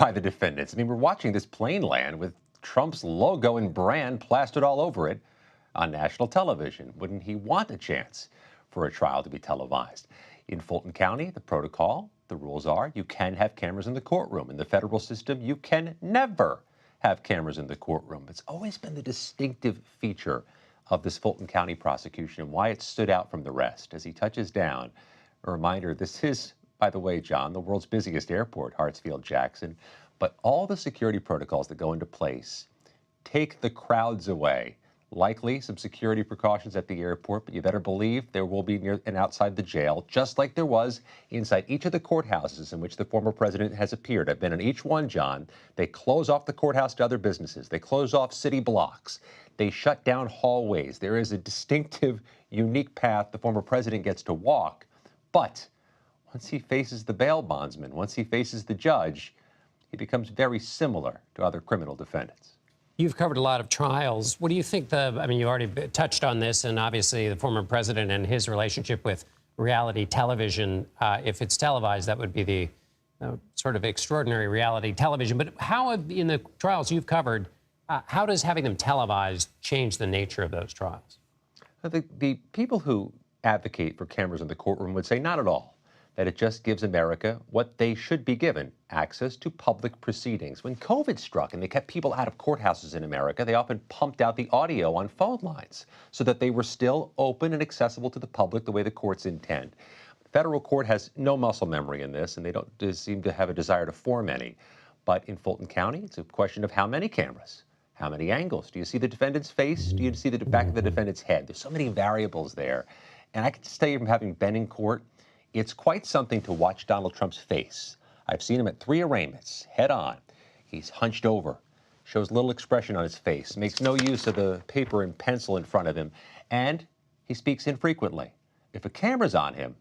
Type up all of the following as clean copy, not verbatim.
by the defendants. I mean, we're watching this plane land with Trump's logo and brand plastered all over it on national television. Wouldn't he want a chance for a trial to be televised? In Fulton County, the protocol, the rules are you can have cameras in the courtroom. In the federal system, you can never have cameras in the courtroom. It's always been the distinctive feature of this Fulton County prosecution and why it stood out from the rest. As he touches down, a reminder, this is, by the way, John, the world's busiest airport, Hartsfield-Jackson, but all the security protocols that go into place take the crowds away. Likely some security precautions at the airport, but you better believe there will be near and outside the jail, just like there was inside each of the courthouses in which the former president has appeared. I've been in each one, John. They close off the courthouse to other businesses. They close off city blocks. They shut down hallways. There is a distinctive, unique path the former president gets to walk. But once he faces the bail bondsman, once he faces the judge, he becomes very similar to other criminal defendants. You've covered a lot of trials. What do you think you already touched on this, and obviously the former president and his relationship with reality television. If it's televised, that would be the sort of extraordinary reality television. But how, in the trials you've covered, how does having them televised change the nature of those trials? The people who advocate for cameras in the courtroom would say not at all, that it just gives America what they should be given, access to public proceedings. When COVID struck and they kept people out of courthouses in America, they often pumped out the audio on phone lines so that they were still open and accessible to the public the way the courts intend. The federal court has no muscle memory in this, and they don't seem to have a desire to form any. But in Fulton County, it's a question of how many cameras, how many angles. Do you see the defendant's face? Do you see the back of the defendant's head? There's so many variables there. And I can just tell you from having been in court, it's quite something to watch Donald Trump's face. I've seen him at 3 arraignments, head on. He's hunched over, shows little expression on his face, makes no use of the paper and pencil in front of him, and he speaks infrequently. If a camera's on him,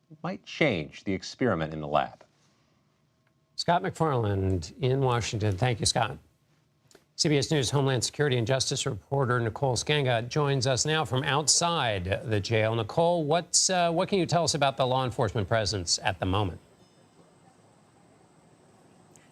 it might change the experiment in the lab. Scott McFarland in Washington. Thank you, Scott. CBS News Homeland Security and Justice reporter Nicole Skanga joins us now from outside the jail. Nicole, what can you tell us about the law enforcement presence at the moment?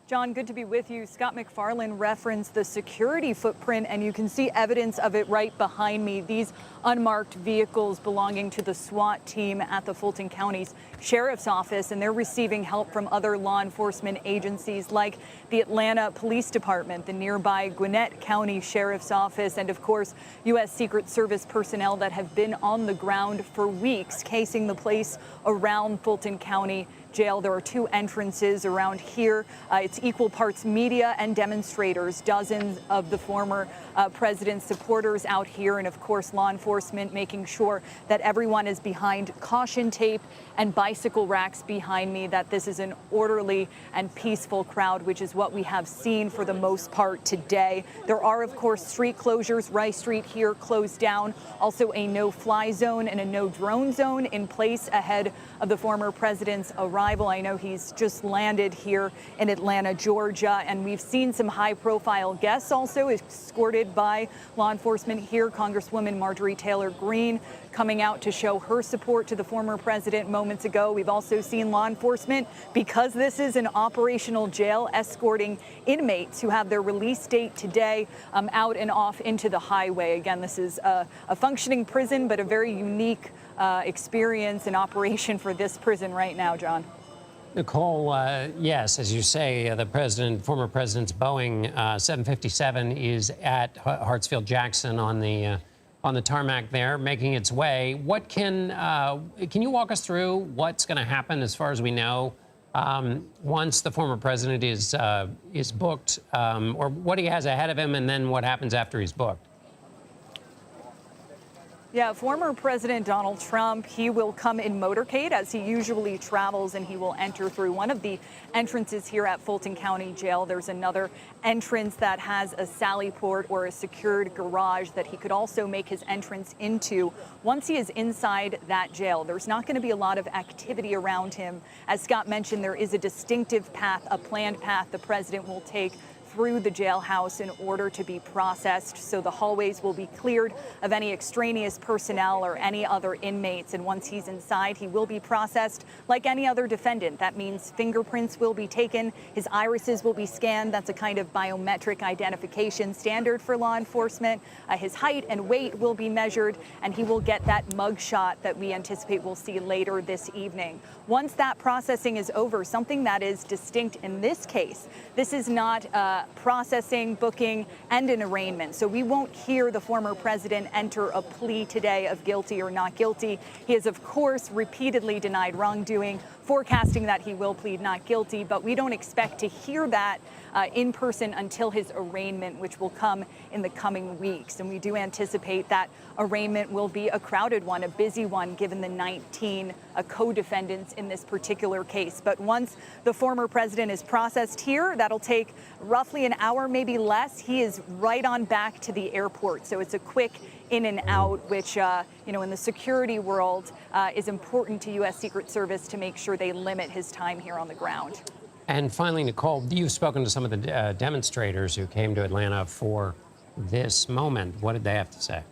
John, good to be with you. Scott McFarland referenced the security footprint, and you can see evidence of it right behind me. These unmarked vehicles belonging to the SWAT team at the Fulton County Sheriff's Office, and they're receiving help from other law enforcement agencies like the Atlanta Police Department, the nearby Gwinnett County Sheriff's Office, and of course, U.S. Secret Service personnel that have been on the ground for weeks, casing the place around Fulton County Jail. There are 2 entrances around here. It's equal parts media and demonstrators, dozens of the former president's supporters out here, and of course law enforcement making sure that everyone is behind caution tape and bicycle racks behind me, that this is an orderly and peaceful crowd, which is what we have seen for the most part today. There are, of course, street closures. Rice Street here closed down. Also a no-fly zone and a no-drone zone in place ahead of the former president's arrival. I know he's just landed here in Atlanta, Georgia, and we've seen some high-profile guests also escorted by law enforcement here. Congresswoman Marjorie Taylor Greene coming out to show her support to the former president moments ago. We've also seen law enforcement, because this is an operational jail, escorting inmates who have their release date today out and off into the highway. Again, this is a functioning prison, but a very unique experience and operation for this prison right now, John. Nicole, yes, as you say, the former president's Boeing 757 is at Hartsfield-Jackson on the tarmac there, making its way. What can you walk us through what's going to happen, as far as we know, once the former president is booked, or what he has ahead of him, and then what happens after he's booked? Yeah, former President Donald Trump, he will come in motorcade as he usually travels, and he will enter through one of the entrances here at Fulton County Jail. There's another entrance that has a sally port or a secured garage that he could also make his entrance into. Once he is inside that jail, there's not going to be a lot of activity around him. As Scott mentioned, there is a distinctive path, a planned path the president will take through the jailhouse in order to be processed. So the hallways will be cleared of any extraneous personnel or any other inmates. And once he's inside, he will be processed like any other defendant. That means fingerprints will be taken, his irises will be scanned. That's a kind of biometric identification standard for law enforcement. His height and weight will be measured, and he will get that mug shot that we anticipate we'll see later this evening. Once that processing is over, something that is distinct in this case, this is not processing, booking, and an arraignment. So we won't hear the former president enter a plea today of guilty or not guilty. He has, of course, repeatedly denied wrongdoing, forecasting that he will plead not guilty, but we don't expect to hear that in person until his arraignment, which will come in the coming weeks. And we do anticipate that arraignment will be a crowded one, a busy one, given the 19 co-defendants in this particular case. But once the former president is processed here, that'll take roughly an hour, maybe less. He is right on back to the airport. So it's a quick in and out, which, in the security world is important to U.S. Secret Service to make sure they limit his time here on the ground. And finally, Nicole, you've spoken to some of the demonstrators who came to Atlanta for this moment. What did they have to say?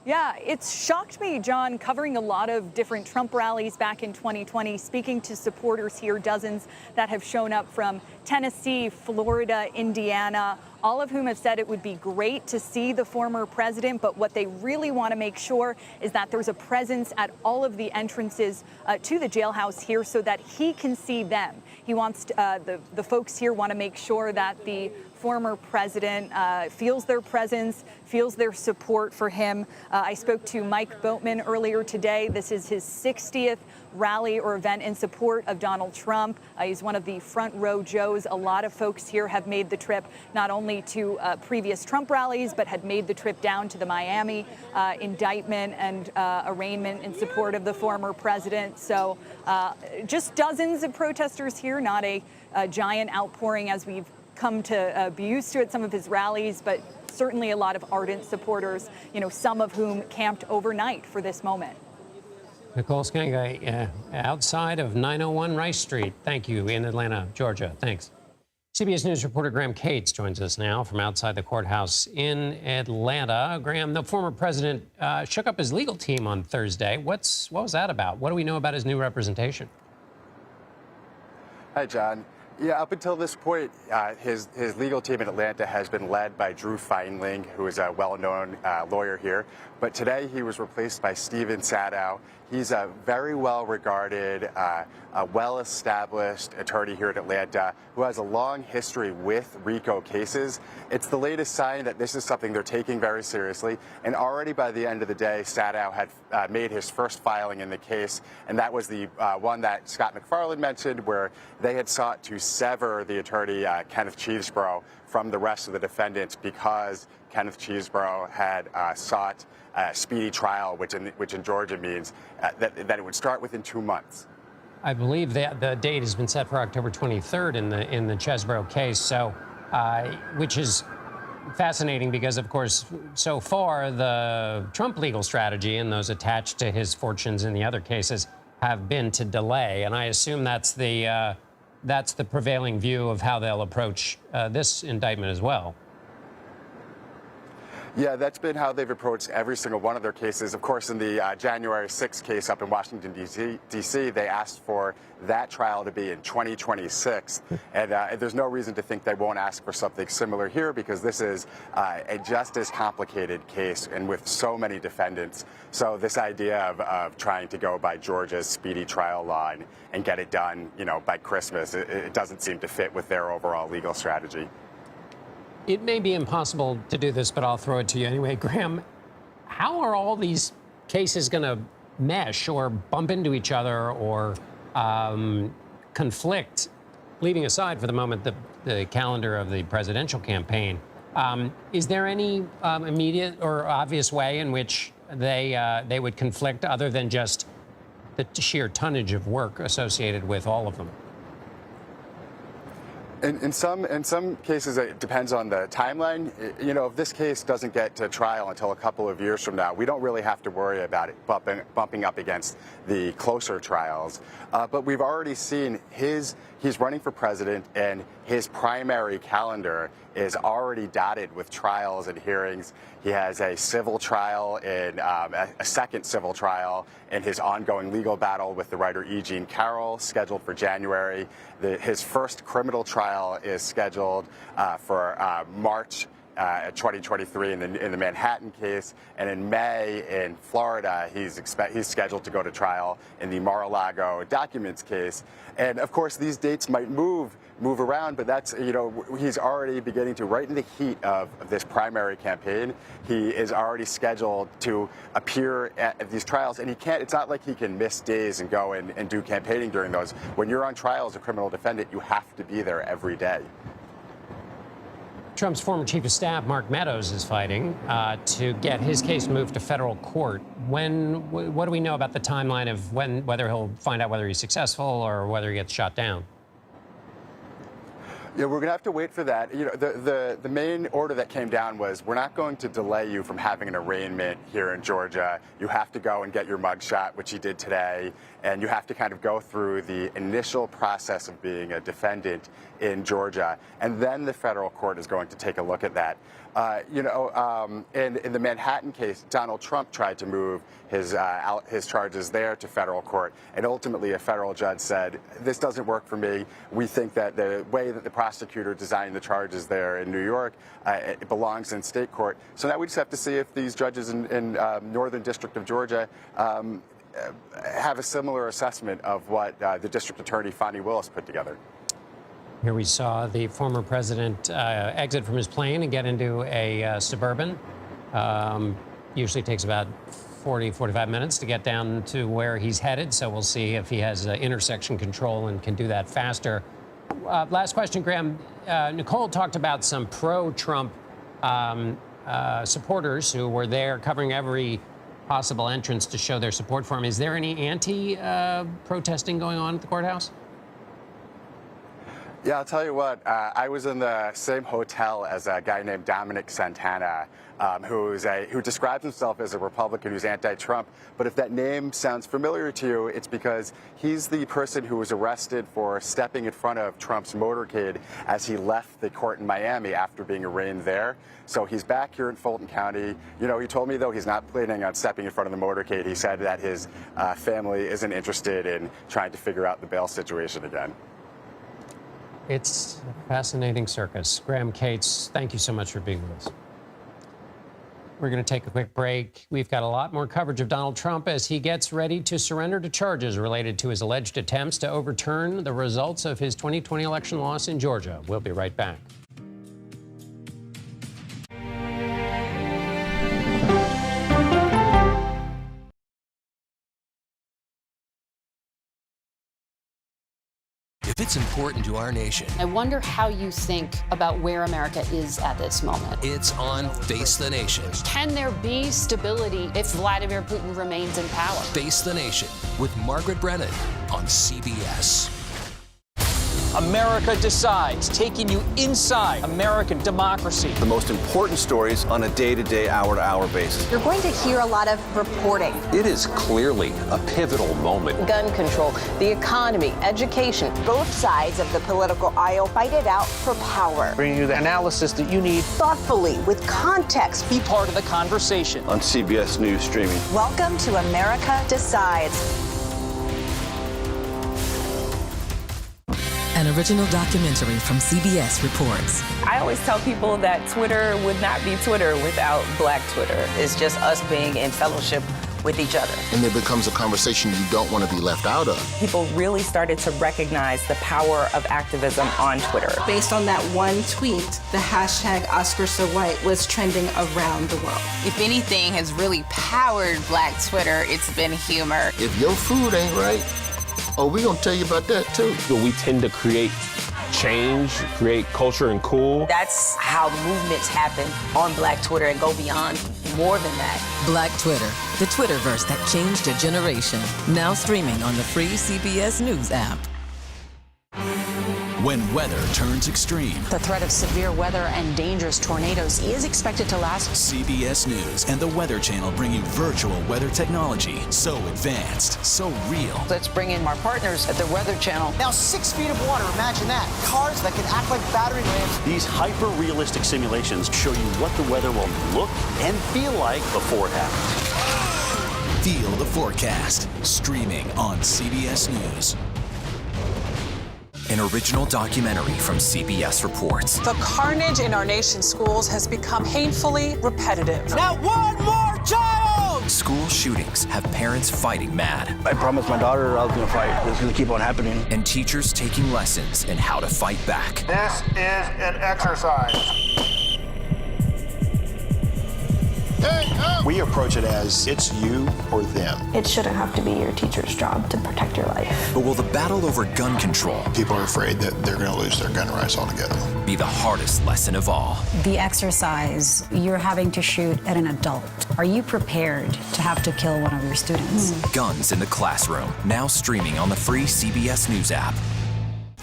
Yeah, it's shocked me, John, covering a lot of different Trump rallies back in 2020, speaking to supporters here, dozens that have shown up from Tennessee, Florida, Indiana, all of whom have said it would be great to see the former president, but what they really want to make sure is that there's a presence at all of the entrances to the jailhouse here so that he can see them. He wants the folks here want to make sure that the former president feels their presence, feels their support for him. I spoke to Mike Boatman earlier today. This is his 60th rally or event in support of Donald Trump. He's one of the front row Joes. A lot of folks here have made the trip not only to previous Trump rallies, but had made the trip down to the Miami indictment and arraignment in support of the former president. So just dozens of protesters here, not a giant outpouring as we've come to be used to at some of his rallies, but certainly a lot of ardent supporters, some of whom camped overnight for this moment. Nicole Skanga, outside of 901 Rice Street. Thank you, in Atlanta, Georgia. Thanks. CBS News reporter Graham Cates joins us now from outside the courthouse in Atlanta. Graham, the former president shook up his legal team on Thursday. What was that about? What do we know about his new representation? Hi, John. Yeah, up until this point, his legal team in Atlanta has been led by Drew Feinling, who is a well-known lawyer here. But today he was replaced by Steven Sadow. He's a very well-regarded, a well-established attorney here in Atlanta who has a long history with RICO cases. It's the latest sign that this is something they're taking very seriously. And already by the end of the day, Sadow had made his first filing in the case, and that was the one that Scott McFarland mentioned, where they had sought to sever the attorney, Kenneth Chesser, from the rest of the defendants because Kenneth Chesser had sought a speedy trial, which in Georgia means that it would start within 2 months. I believe that the date has been set for October 23rd in the Chesbro case, so which is fascinating because, of course, so far the Trump legal strategy and those attached to his fortunes in the other cases have been to delay, and I assume that's the prevailing view of how they'll approach this indictment as well. Yeah, that's been how they've approached every single one of their cases. Of course, in the January 6th case up in Washington, D.C., they asked for that trial to be in 2026. And there's no reason to think they won't ask for something similar here because this is a just as complicated case and with so many defendants. So this idea of trying to go by Georgia's speedy trial law and get it done, by Christmas, it doesn't seem to fit with their overall legal strategy. It may be impossible to do this, but I'll throw it to you anyway. Graham, how are all these cases going to mesh or bump into each other or conflict, leaving aside for the moment the calendar of the presidential campaign? Is there any immediate or obvious way in which they would conflict other than just the sheer tonnage of work associated with all of them? In some cases, it depends on the timeline. You know, if this case doesn't get to trial until a couple of years from now, we don't really have to worry about it bumping up against the closer trials. But we've already seen he's running for president, and his primary calendar is already dotted with trials and hearings. He has a civil trial and a second civil trial in his ongoing legal battle with the writer E. Jean Carroll, scheduled for January. His first criminal trial is scheduled for March 2023 in the Manhattan case, and in May in Florida he's scheduled to go to trial in the Mar-a-Lago documents case. And of course these dates might move around, but that's, you know, he's already beginning to, right in the heat of this primary campaign, he is already scheduled to appear at these trials, and it's not like he can miss days and go and do campaigning during those. When you're on trial as a criminal defendant, you have to be there every day. Trump's former chief of staff, Mark Meadows, is fighting to get his case moved to federal court. What do we know about the timeline of whether he'll find out whether he's successful or whether he gets shot down? Yeah, we're going to have to wait for that. You know, the main order that came down was, we're not going to delay you from having an arraignment here in Georgia. You have to go and get your mugshot, which he did today, and you have to kind of go through the initial process of being a defendant in Georgia, and then the federal court is going to take a look at that. In the Manhattan case, Donald Trump tried to move his charges there to federal court, and ultimately a federal judge said, this doesn't work for me. We think that the way that the prosecutor designed the charges there in New York, it belongs in state court. So now we just have to see if these judges in Northern District of Georgia have a similar assessment of what the district attorney, Fani Willis, put together. Here we saw the former president exit from his plane and get into a Suburban. Usually takes about 45 minutes to get down to where he's headed, so we'll see if he has intersection control and can do that faster. Last question, Graham. Nicole talked about some pro-Trump supporters who were there covering every possible entrance to show their support for him. Is there any anti-protesting going on at the courthouse? Yeah, I'll tell you what, I was in the same hotel as a guy named Dominic Santana, who describes himself as a Republican who's anti-Trump. But if that name sounds familiar to you, it's because he's the person who was arrested for stepping in front of Trump's motorcade as he left the court in Miami after being arraigned there. So he's back here in Fulton County. You know, he told me, though, he's not planning on stepping in front of the motorcade. He said that his family isn't interested in trying to figure out the bail situation again. It's a fascinating circus. Graham Cates, thank you so much for being with us. We're going to take a quick break. We've got a lot more coverage of Donald Trump as he gets ready to surrender to charges related to his alleged attempts to overturn the results of his 2020 election loss in Georgia. We'll be right back. If it's important to our nation, I wonder how you think about where America is at this moment. it's on Face the Nation. Can there be stability if Vladimir Putin remains in power? Face the Nation with Margaret Brennan on CBS. America Decides, taking you inside American democracy. The most important stories on a day-to-day, hour-to-hour basis. You're going to hear a lot of reporting. It is clearly a pivotal moment. Gun control, the economy, education. Both sides of the political aisle fight it out for power. Bringing you the analysis that you need. Thoughtfully, with context. Be part of the conversation. On CBS News streaming. Welcome to America Decides. An original documentary from CBS reports. I always tell people that Twitter would not be Twitter without Black Twitter. It's just us being in fellowship with each other. And it becomes a conversation you don't want to be left out of. People really started to recognize the power of activism on Twitter. Based on that one tweet, the hashtag Oscar So White was trending around the world. If anything has really powered Black Twitter, it's been humor. If your food ain't right, oh, we're going to tell you about that, too. We tend to create change, create culture and cool. That's how movements happen on Black Twitter and go beyond more than that. Black Twitter, the Twitterverse that changed a generation. Now streaming on the free CBS News app. when weather turns extreme. The threat of severe weather and dangerous tornadoes is expected to last. CBS News and the Weather Channel bring you virtual weather technology so advanced, so real. Let's bring in our partners at the Weather Channel. Now 6 feet of water, imagine that. Cars that can act like battery lamps. These hyper-realistic simulations show you what the weather will look and feel like before it happens. Feel the forecast, streaming on CBS News. An original documentary from CBS reports. The carnage in our nation's schools has become painfully repetitive. Now one more child! School shootings have parents fighting mad. I promised my daughter I was going to fight. It's going to keep on happening. And teachers taking lessons in how to fight back. This is an exercise. We approach it as it's you or them. It shouldn't have to be your teacher's job to protect your life. But will the battle over gun control, People are afraid that they're going to lose their gun rights altogether, be the hardest lesson of all? The exercise, you're having to shoot at an adult. Are you prepared to have to kill one of your students? Guns in the Classroom, now streaming on the free CBS News app.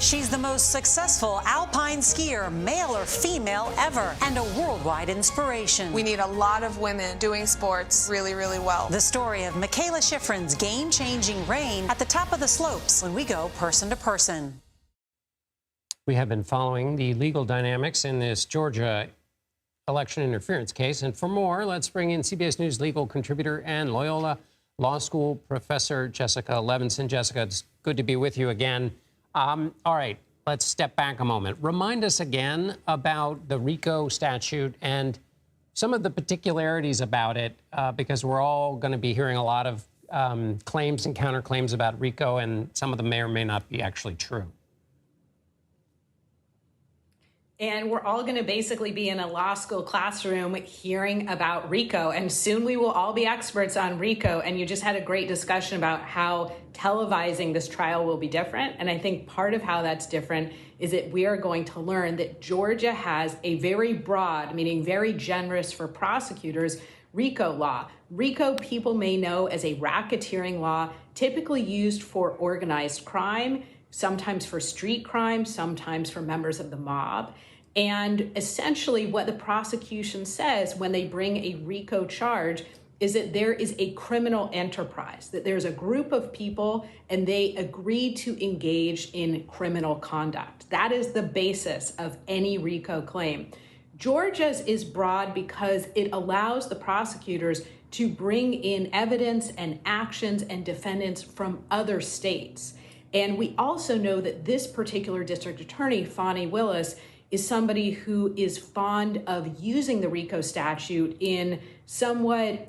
She's the most successful alpine skier, male or female, ever, and a worldwide inspiration. We need a lot of women doing sports really, really well. The story of Michaela Schifrin's game-changing reign at the top of the slopes when we go person to person. We have been following the legal dynamics in this Georgia election interference case. And for more, let's bring in CBS News legal contributor and Loyola Law School professor Jessica Levinson. Jessica, it's good to be with you again. All right, let's step back a moment. Remind us again about the RICO statute and some of the particularities about it, because we're all going to be hearing a lot of claims and counterclaims about RICO, and some of them may or may not be actually true. And we're all going to basically be in a law school classroom hearing about RICO. And soon we will all be experts on RICO. And you just had a great discussion about how televising this trial will be different. And I think part of how that's different is that we are going to learn that Georgia has a very broad, meaning very generous for prosecutors, RICO law. RICO, people may know as a racketeering law, typically used for organized crime, sometimes for street crime, sometimes for members of the mob. And essentially what the prosecution says when they bring a RICO charge is that there is a criminal enterprise, that there's a group of people and they agreed to engage in criminal conduct. That is the basis of any RICO claim. Georgia's is broad because it allows the prosecutors to bring in evidence and actions and defendants from other states. And we also know that this particular district attorney, Fani Willis, is somebody who is fond of using the RICO statute in somewhat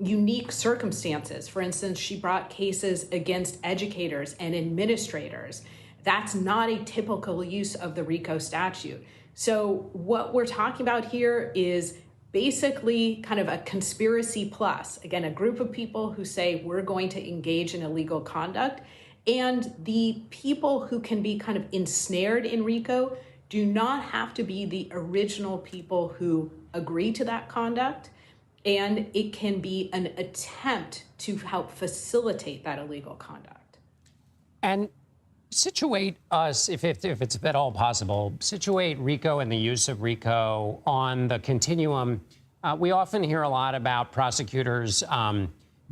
unique circumstances. For instance, she brought cases against educators and administrators. That's not a typical use of the RICO statute. So what we're talking about here is basically kind of a conspiracy plus. Again, a group of people who say we're going to engage in illegal conduct. And the people who can be kind of ensnared in RICO do not have to be the original people who agree to that conduct. And it can be an attempt to help facilitate that illegal conduct. And situate us, if it's at all possible, situate RICO and the use of RICO on the continuum. We often hear a lot about prosecutors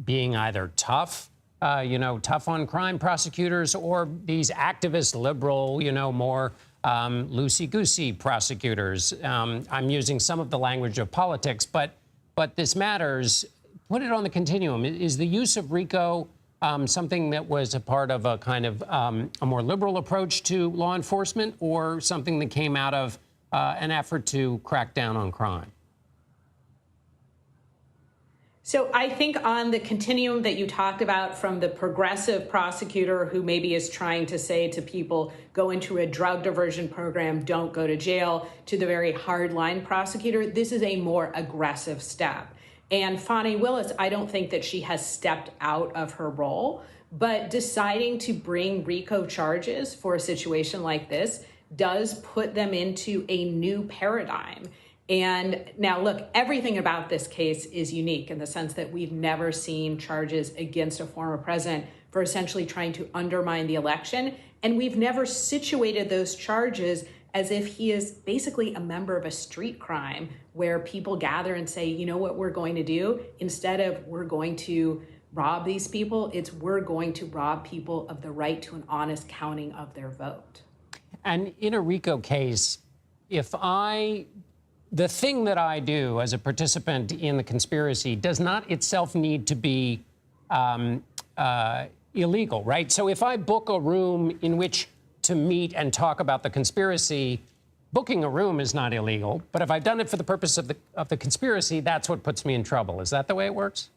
being either tough, tough on crime prosecutors, or these activist, liberal, more loosey-goosey prosecutors. I'm using some of the language of politics, but this matters. Put it on the continuum. Is the use of RICO something that was a part of a kind of a more liberal approach to law enforcement, or something that came out of an effort to crack down on crime? So I think on the continuum that you talked about, from the progressive prosecutor who maybe is trying to say to people, go into a drug diversion program, don't go to jail, to the very hardline prosecutor, this is a more aggressive step. And Fani Willis, I don't think that she has stepped out of her role, but deciding to bring RICO charges for a situation like this does put them into a new paradigm. And now, look, everything about this case is unique in the sense that we've never seen charges against a former president for essentially trying to undermine the election. And we've never situated those charges as if he is basically a member of a street crime where people gather and say, you know what we're going to do? Instead of we're going to rob these people, it's we're going to rob people of the right to an honest counting of their vote. And in a RICO case, the thing that I do as a participant in the conspiracy does not itself need to be illegal, right? So if I book a room in which to meet and talk about the conspiracy, booking a room is not illegal. But if I've done it for the purpose of the conspiracy, that's what puts me in trouble. Is that the way it works?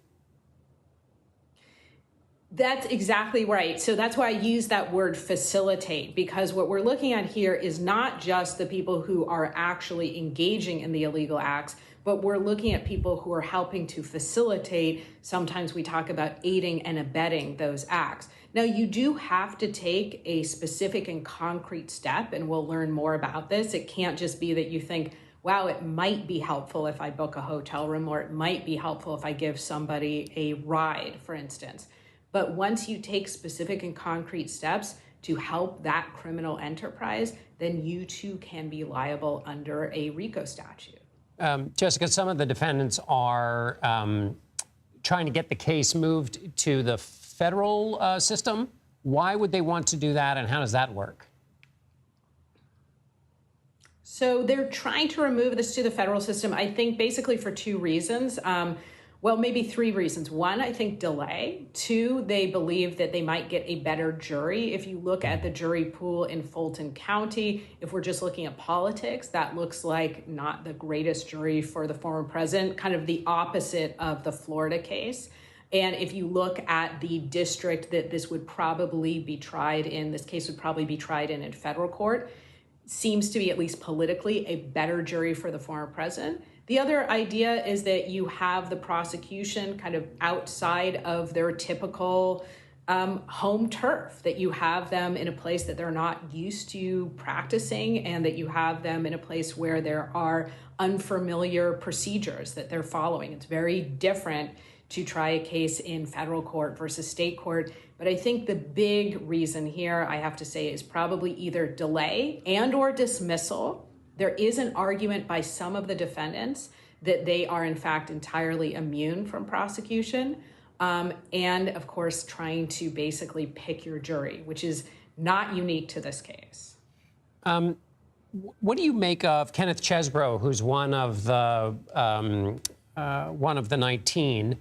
That's exactly right. So that's why I use that word facilitate, because what we're looking at here is not just the people who are actually engaging in the illegal acts, but we're looking at people who are helping to facilitate. Sometimes we talk about aiding and abetting those acts. Now, you do have to take a specific and concrete step, and we'll learn more about this. It can't just be that you think, wow, it might be helpful if I book a hotel room, or it might be helpful if I give somebody a ride, for instance. But once you take specific and concrete steps to help that criminal enterprise, then you too can be liable under a RICO statute. Jessica, some of the defendants are trying to get the case moved to the federal system. Why would they want to do that, and how does that work? So they're trying to remove this to the federal system, I think, basically for two reasons. Well, maybe three reasons. One, I think delay. Two, they believe that they might get a better jury. If you look at the jury pool in Fulton County, if we're just looking at politics, that looks like not the greatest jury for the former president, kind of the opposite of the Florida case. And if you look at the district that this would probably be tried in, this case would probably be tried in federal court, seems to be, at least politically, a better jury for the former president. The other idea is that you have the prosecution kind of outside of their typical home turf, that you have them in a place that they're not used to practicing, and that you have them in a place where there are unfamiliar procedures that they're following. It's very different to try a case in federal court versus state court. But I think the big reason here, I have to say, is probably either delay and or dismissal. There is an argument by some of the defendants that they are, in fact, entirely immune from prosecution. And, of course, trying to basically pick your jury, which is not unique to this case. What do you make of Kenneth Chesser, who's one of the 19,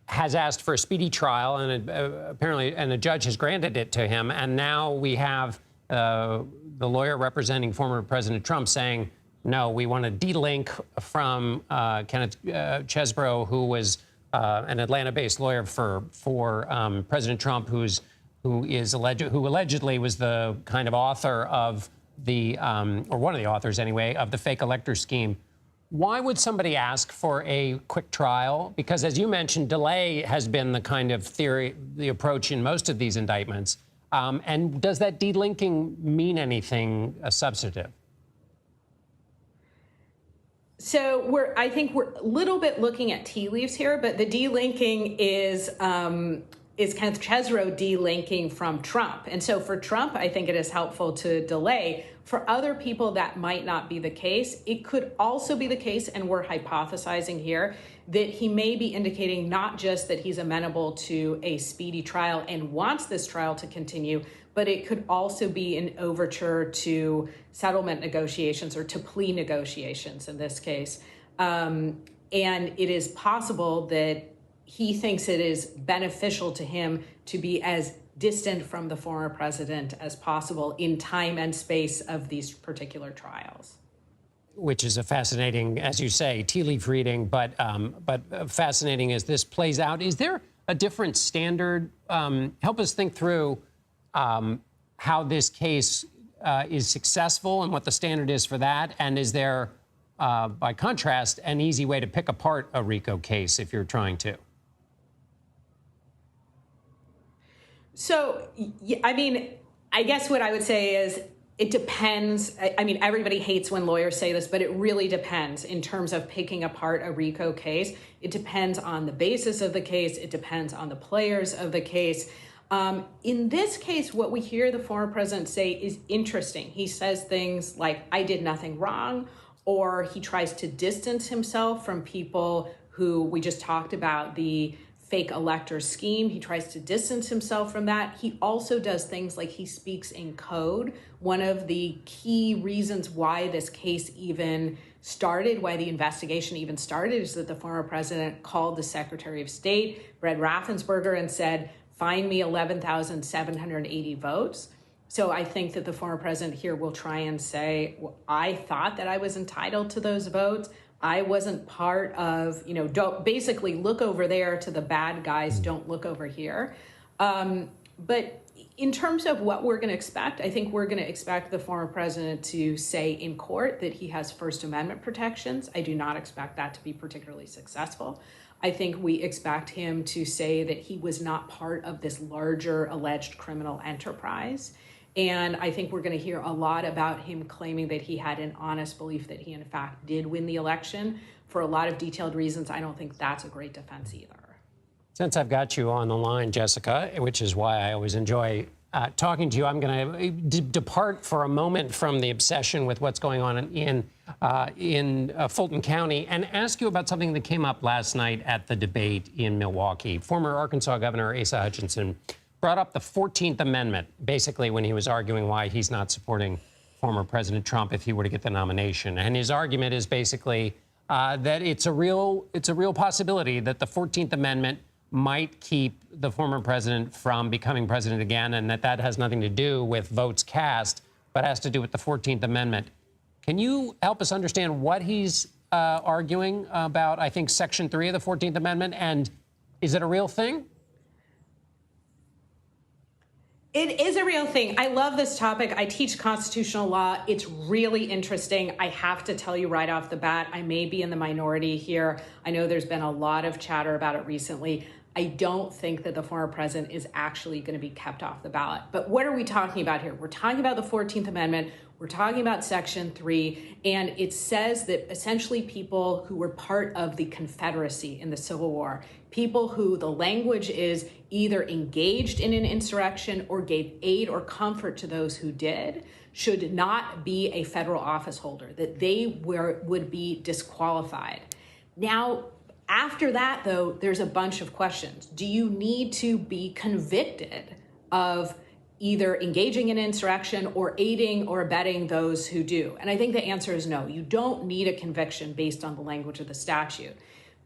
has asked for a speedy trial, and apparently, and a judge has granted it to him. And now we have the lawyer representing former President Trump saying, no, we want to de-link from Kenneth Chesser, who was an Atlanta-based lawyer for President Trump, who allegedly was the kind of author of the, or one of the authors anyway, of the fake elector scheme. Why would somebody ask for a quick trial? Because, as you mentioned, delay has been the kind of theory, the approach in most of these indictments. And does that de-linking mean anything substantive? So I think we're a little bit looking at tea leaves here, but the de-linking is Kenneth Chesser de-linking from Trump. And so for Trump, I think it is helpful to delay. For other people, that might not be the case. It could also be the case, and we're hypothesizing here, that he may be indicating not just that he's amenable to a speedy trial and wants this trial to continue, but it could also be an overture to settlement negotiations, or to plea negotiations in this case. And it is possible that he thinks it is beneficial to him to be as distant from the former president as possible in time and space of these particular trials. Which is a fascinating, as you say, tea leaf reading, but fascinating as this plays out. Is there a different standard? Help us think through how this case is successful and what the standard is for that. And is there, by contrast, an easy way to pick apart a RICO case if you're trying to? So, I mean, I guess what I would say is it depends. I mean, everybody hates when lawyers say this, but it really depends in terms of picking apart a RICO case. It depends on the basis of the case. It depends on the players of the case. In this case, what we hear the former president say is interesting. He says things like, I did nothing wrong, or he tries to distance himself from people who we just talked about, the fake elector scheme. He tries to distance himself from that. He also does things like he speaks in code. One of the key reasons why this case even started, why the investigation even started, is that the former president called the Secretary of State, Brett Raffensperger, and said, find me 11,780 votes. So I think that the former president here will try and say, well, I thought that I was entitled to those votes. I wasn't part of, don't basically look over there to the bad guys, don't look over here. But in terms of what we're going to expect, I think we're going to expect the former president to say in court that he has First Amendment protections. I do not expect that to be particularly successful. I think we expect him to say that he was not part of this larger alleged criminal enterprise. And I think we're going to hear a lot about him claiming that he had an honest belief that he, in fact, did win the election. For a lot of detailed reasons, I don't think that's a great defense either. Since I've got you on the line, Jessica, which is why I always enjoy talking to you, I'm going to depart for a moment from the obsession with what's going on in Fulton County and ask you about something that came up last night at the debate in Milwaukee. Former Arkansas Governor Asa Hutchinson brought up the 14th Amendment, basically when he was arguing why he's not supporting former President Trump if he were to get the nomination. And his argument is basically that it's a real possibility that the 14th Amendment might keep the former president from becoming president again, and that has nothing to do with votes cast, but has to do with the 14th Amendment. Can you help us understand what he's arguing about, I think, Section 3 of the 14th Amendment, and is it a real thing? It is a real thing. I love this topic. I teach constitutional law. It's really interesting. I have to tell you right off the bat, I may be in the minority here. I know there's been a lot of chatter about it recently. I don't think that the former president is actually going to be kept off the ballot. But what are we talking about here? We're talking about the 14th Amendment. We're talking about Section 3. And it says that essentially people who were part of the Confederacy in the Civil War, people who the language is either engaged in an insurrection or gave aid or comfort to those who did, should not be a federal office holder, that they would be disqualified. Now, after that, though, there's a bunch of questions. Do you need to be convicted of either engaging in insurrection or aiding or abetting those who do? And I think the answer is no. You don't need a conviction based on the language of the statute.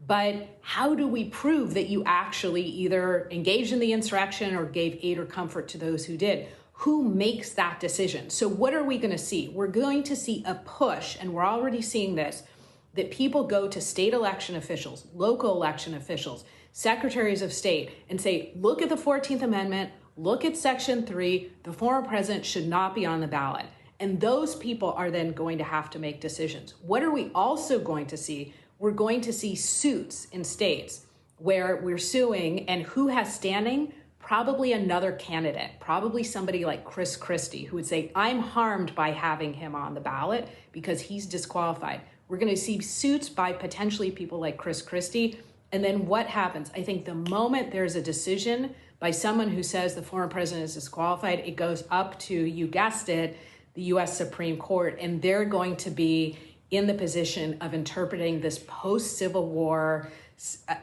But how do we prove that you actually either engaged in the insurrection or gave aid or comfort to those who did? Who makes that decision? So what are we going to see? We're going to see a push, and we're already seeing this, that people go to state election officials, local election officials, secretaries of state, and say, look at the 14th Amendment, look at Section 3, the former president should not be on the ballot. And those people are then going to have to make decisions. What are we also going to see? We're going to see suits in states where we're suing, and who has standing? Probably another candidate, probably somebody like Chris Christie, who would say, I'm harmed by having him on the ballot because he's disqualified. We're going to see suits by potentially people like Chris Christie. And then what happens? I think the moment there's a decision by someone who says the former president is disqualified, it goes up to, you guessed it, the U.S. Supreme Court, and they're going to be in the position of interpreting this post-Civil War,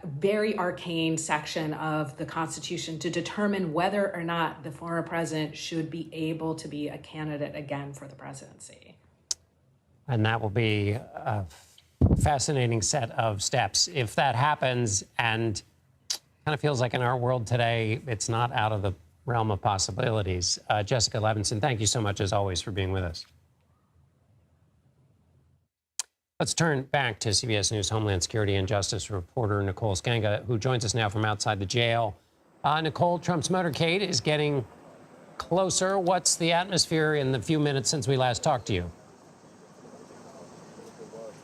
very arcane section of the Constitution to determine whether or not the former president should be able to be a candidate again for the presidency. And that will be a fascinating set of steps. If that happens, and kind of feels like in our world today, it's not out of the realm of possibilities. Jessica Levinson, thank you so much, as always, for being with us. Let's turn back to CBS News Homeland Security and Justice reporter Nicole Skanga, who joins us now from outside the jail. Nicole, Trump's motorcade is getting closer. What's the atmosphere in the few minutes since we last talked to you?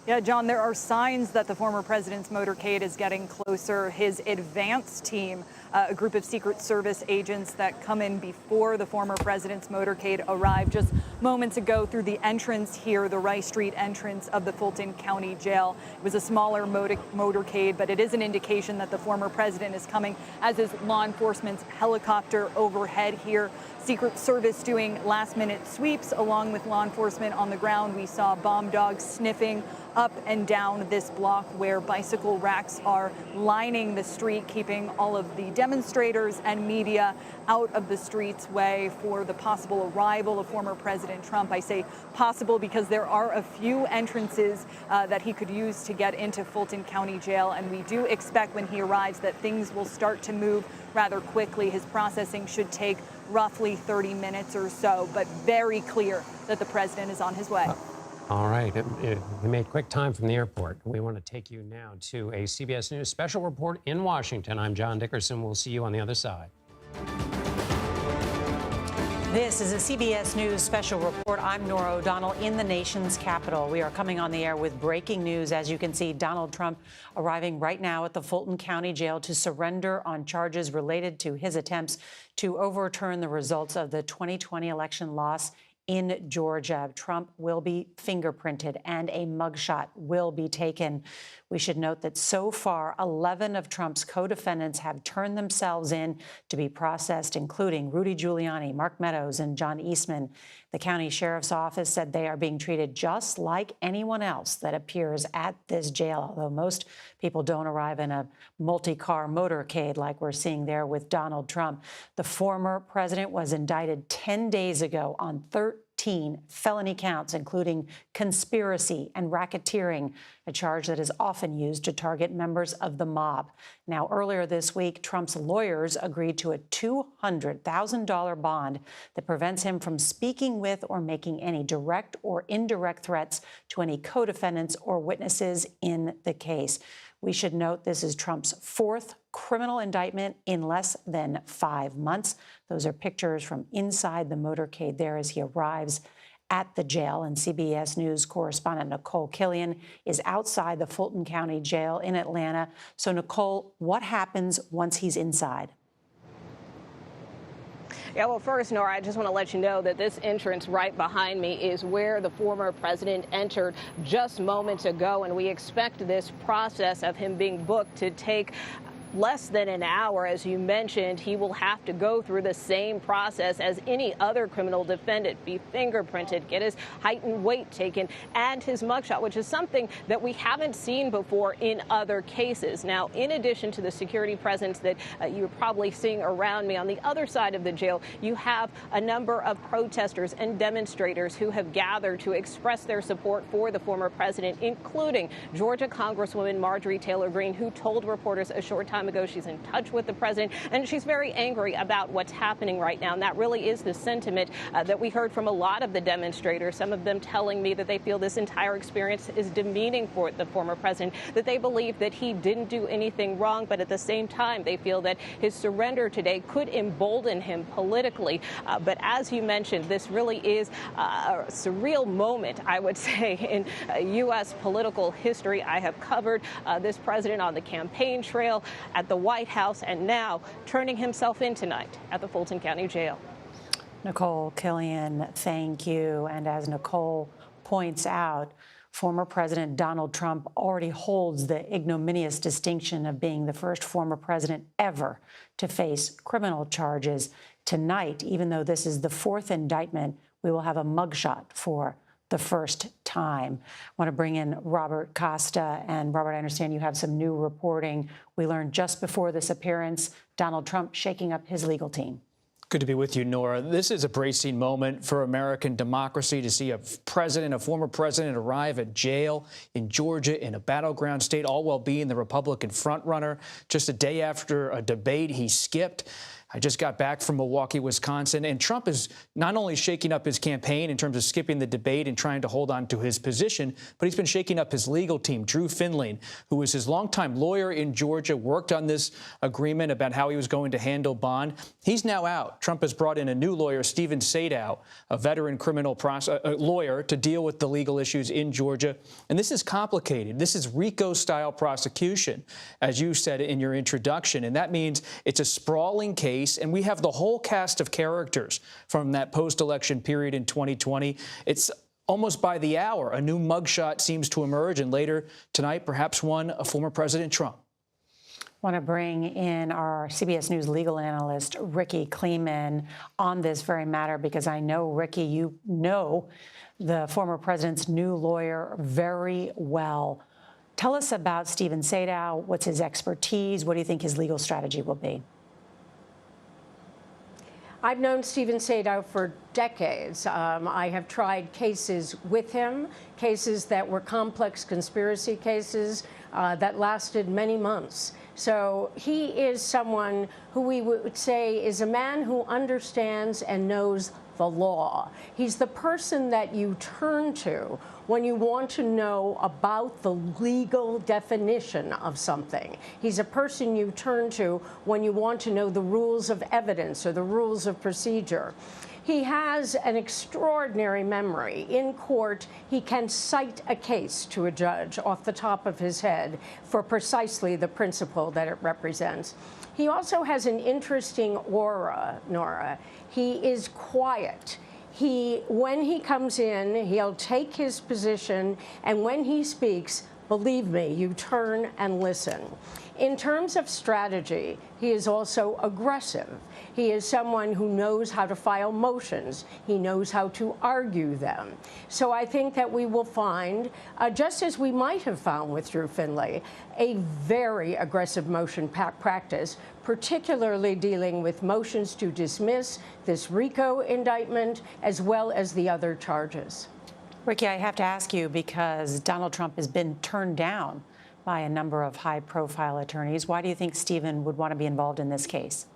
Yeah, John, there are signs that the former president's motorcade is getting closer. His advance team a group of Secret Service agents that come in before the former president's motorcade arrived just moments ago through the entrance here, the Rice Street entrance of the Fulton County Jail. It was a smaller motorcade, but it is an indication that the former president is coming, as is law enforcement's helicopter overhead here. Secret Service doing last-minute sweeps along with law enforcement on the ground. We saw bomb dogs sniffing up and down this block where bicycle racks are lining the street, keeping all of the demonstrators and media out of the street's way for the possible arrival of former President Trump. I say possible because there are a few entrances that he could use to get into Fulton County Jail, and we do expect when he arrives that things will start to move rather quickly. His processing should take roughly 30 minutes or so, but very clear that the president is on his way. All right. We made quick time from the airport. We want to take you now to a CBS News special report in Washington. I'm John Dickerson. We'll see you on the other side. This is a CBS News special report. I'm Norah O'Donnell in the nation's capital. We are coming on the air with breaking news. As you can see, Donald Trump arriving right now at the Fulton County Jail to surrender on charges related to his attempts to overturn the results of the 2020 election loss in Georgia. Trump will be fingerprinted and a mugshot will be taken. We should note that so far, 11 of Trump's co-defendants have turned themselves in to be processed, including Rudy Giuliani, Mark Meadows, and John Eastman. The county sheriff's office said they are being treated just like anyone else that appears at this jail, although most people don't arrive in a multi-car motorcade like we're seeing there with Donald Trump. The former president was indicted 10 days ago on 13 felony counts, including conspiracy and racketeering, a charge that is often used to target members of the mob. Now, earlier this week, Trump's lawyers agreed to a $200,000 bond that prevents him from speaking with or making any direct or indirect threats to any co-defendants or witnesses in the case. We should note this is Trump's fourth criminal indictment in less than 5 months. Those are pictures from inside the motorcade there as he arrives at the jail. And CBS News correspondent Nicole Killian is outside the Fulton County Jail in Atlanta. So, Nicole, what happens once he's inside? Yeah, well, first, Nora, I just want to let you know that this entrance right behind me is where the former president entered just moments ago, and we expect this process of him being booked to take less than an hour. As you mentioned, he will have to go through the same process as any other criminal defendant, be fingerprinted, get his height and weight taken, and his mugshot, which is something that we haven't seen before in other cases. Now, in addition to the security presence that you're probably seeing around me, on the other side of the jail, you have a number of protesters and demonstrators who have gathered to express their support for the former president, including Georgia Congresswoman Marjorie Taylor Greene, who told reporters a short time ago she's in touch with the president, and she's very angry about what's happening right now. And that really is the sentiment that we heard from a lot of the demonstrators, some of them telling me that they feel this entire experience is demeaning for the former president, that they believe that he didn't do anything wrong, but at the same time, they feel that his surrender today could embolden him politically. But as you mentioned, this really is a surreal moment, I would say, in U.S. political history. I have covered this president on the campaign trail, at the White House, and now turning himself in tonight at the Fulton County Jail. Nicole Killian, thank you. And as Nicole points out, former President Donald Trump already holds the ignominious distinction of being the first former president ever to face criminal charges. Tonight, even though this is the fourth indictment, we will have a mugshot for the first time. I want to bring in Robert Costa. And Robert, I understand you have some new reporting. We learned just before this appearance, Donald Trump shaking up his legal team. Good to be with you, Nora. This is a bracing moment for American democracy to see a former president arrive at jail in Georgia in a battleground state, all while being the Republican frontrunner. Just a day after a debate he skipped. I just got back from Milwaukee, Wisconsin, and Trump is not only shaking up his campaign in terms of skipping the debate and trying to hold on to his position, but he's been shaking up his legal team. Drew Finley, who was his longtime lawyer in Georgia, worked on this agreement about how he was going to handle bond. He's now out. Trump has brought in a new lawyer, Stephen Sadow, a veteran criminal lawyer, to deal with the legal issues in Georgia. And this is complicated. This is RICO-style prosecution, as you said in your introduction. And that means it's a sprawling case, and we have the whole cast of characters from that post-election period in 2020. It's almost by the hour, a new mugshot seems to emerge, and later tonight, perhaps one of former President Trump. I want to bring in our CBS News legal analyst, Ricky Kleeman, on this very matter, because I know, Ricky, you know the former president's new lawyer very well. Tell us about Stephen Sadow. What's his expertise? What do you think his legal strategy will be? I've known Stephen Sadow for decades. I have tried cases with him, cases that were complex conspiracy cases that lasted many months. So he is someone who we would say is a man who understands and knows the law. He's the person that you turn to when you want to know about the legal definition of something. He's a person you turn to when you want to know the rules of evidence or the rules of procedure. He has an extraordinary memory. In court, he can cite a case to a judge off the top of his head for precisely the principle that it represents. He also has an interesting aura, Nora. He is quiet. When he comes in, he'll take his position, and when he speaks, believe me, you turn and listen. In terms of strategy, he is also aggressive. He is someone who knows how to file motions. He knows how to argue them. So I think that we will find, just as we might have found with Drew Finley, a very aggressive motion practice, particularly dealing with motions to dismiss this RICO indictment as well as the other charges. Ricky, I have to ask you, because Donald Trump has been turned down by a number of high-profile attorneys. Why do you think Stephen would want to be involved in this case?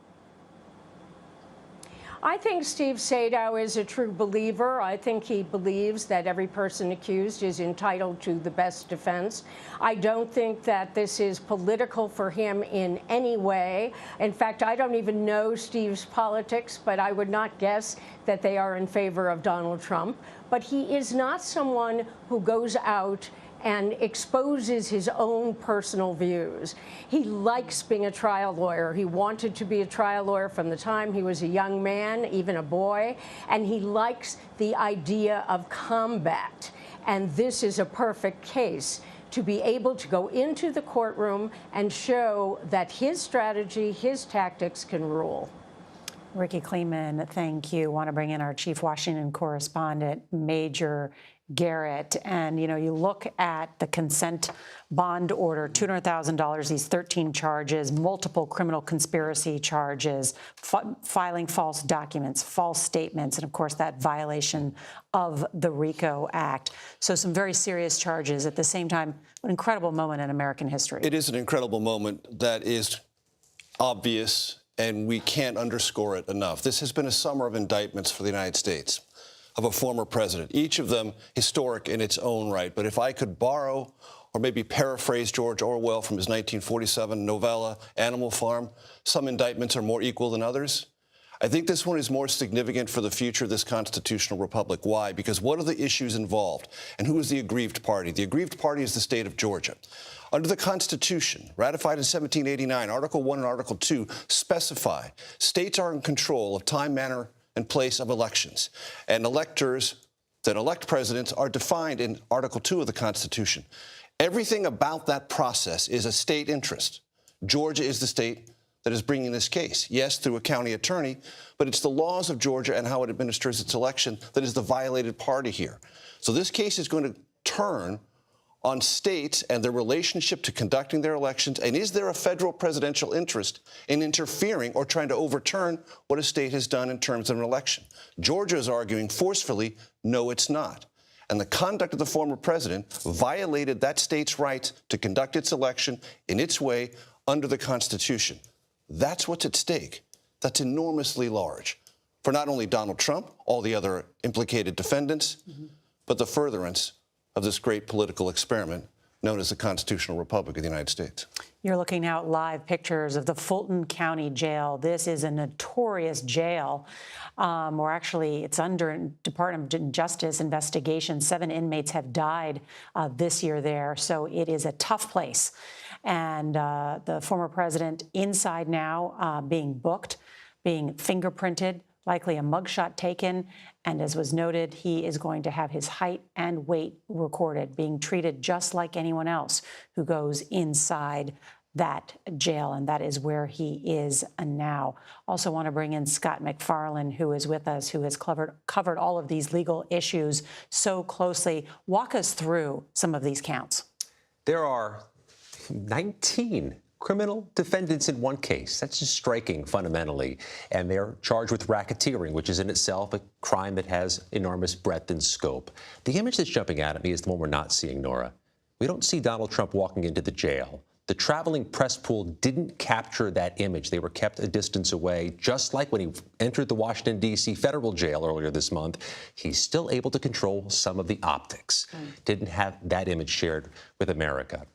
I think Steve Sadow is a true believer. I think he believes that every person accused is entitled to the best defense. I don't think that this is political for him in any way. In fact, I don't even know Steve's politics, but I would not guess that they are in favor of Donald Trump. But he is not someone who goes out and exposes his own personal views. He likes being a trial lawyer. He wanted to be a trial lawyer from the time he was a young man, even a boy, and he likes the idea of combat. And this is a perfect case to be able to go into the courtroom and show that his strategy, his tactics can rule. Ricky Kleeman, thank you. I want to bring in our chief Washington correspondent, Major Garrett. And, you know, you look at the consent bond order, $200,000, these 13 charges, multiple criminal conspiracy charges, filing false documents, false statements, and, of course, that violation of the RICO Act. So some very serious charges. At the same time, an incredible moment in American history. It is an incredible moment that is obvious, and we can't underscore it enough. This has been a summer of indictments for the United States of a former president, each of them historic in its own right. But if I could borrow or maybe paraphrase George Orwell from his 1947 novella, Animal Farm, some indictments are more equal than others. I think this one is more significant for the future of this constitutional republic. Why? Because what are the issues involved? And who is the aggrieved party? The aggrieved party is the state of Georgia. Under the Constitution, ratified in 1789, Article 1 and Article 2 specify states are in control of time, manner, and place of elections. And electors that elect presidents are defined in Article 2 of the Constitution. Everything about that process is a state interest. Georgia is the state that is bringing this case. Yes, through a county attorney, but it's the laws of Georgia and how it administers its election that is the violated party here. So this case is going to turn on states and their relationship to conducting their elections, and is there a federal presidential interest in interfering or trying to overturn what a state has done in terms of an election? Georgia is arguing forcefully, no, it's not. And the conduct of the former president violated that state's rights to conduct its election in its way under the Constitution. That's what's at stake. that's enormously large for not only Donald Trump, all the other implicated defendants, but the furtherance of this great political experiment known as the Constitutional Republic of the United States. You're looking now at live pictures of the Fulton County Jail. This is a notorious jail, or actually it's under Department of Justice investigation. 7 inmates have died this year there, so it is a tough place. And the former president inside now, being booked, being fingerprinted, likely a mugshot taken, and as was noted, he is going to have his height and weight recorded, being treated just like anyone else who goes inside that jail, and that is where he is now. Also want to bring in Scott McFarland, who is with us, who has covered all of these legal issues so closely. Walk us through some of these counts. There are 19 criminal defendants in one case. That's just striking fundamentally. And they're charged with racketeering, which is in itself a crime that has enormous breadth and scope. The image that's jumping out at me is the one we're not seeing, Nora. We don't see Donald Trump walking into the jail. The traveling press pool didn't capture that image. They were kept a distance away, just like when he entered the Washington, D.C. federal jail earlier this month. He's still able to control some of the optics. Didn't have that image shared with America.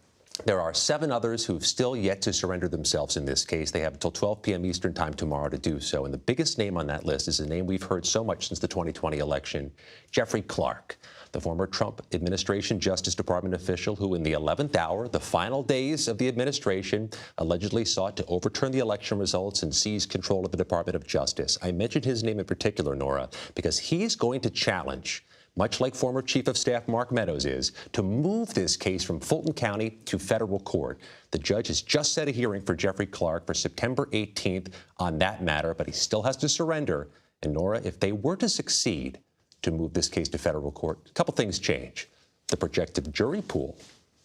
There are 7 others who've still yet to surrender themselves in this case. They have until 12 p.m. Eastern time tomorrow to do so. And the biggest name on that list is a name we've heard so much since the 2020 election, Jeffrey Clark, the former Trump administration Justice Department official who in the 11th hour, the final days of the administration, allegedly sought to overturn the election results and seize control of the Department of Justice. I mentioned his name in particular, Nora, because he's going to challenge, much like former Chief of Staff Mark Meadows is, to move this case from Fulton County to federal court. The judge has just set a hearing for Jeffrey Clark for September 18th on that matter, but he still has to surrender. And Nora, if they were to succeed to move this case to federal court, a couple things change. The projected jury pool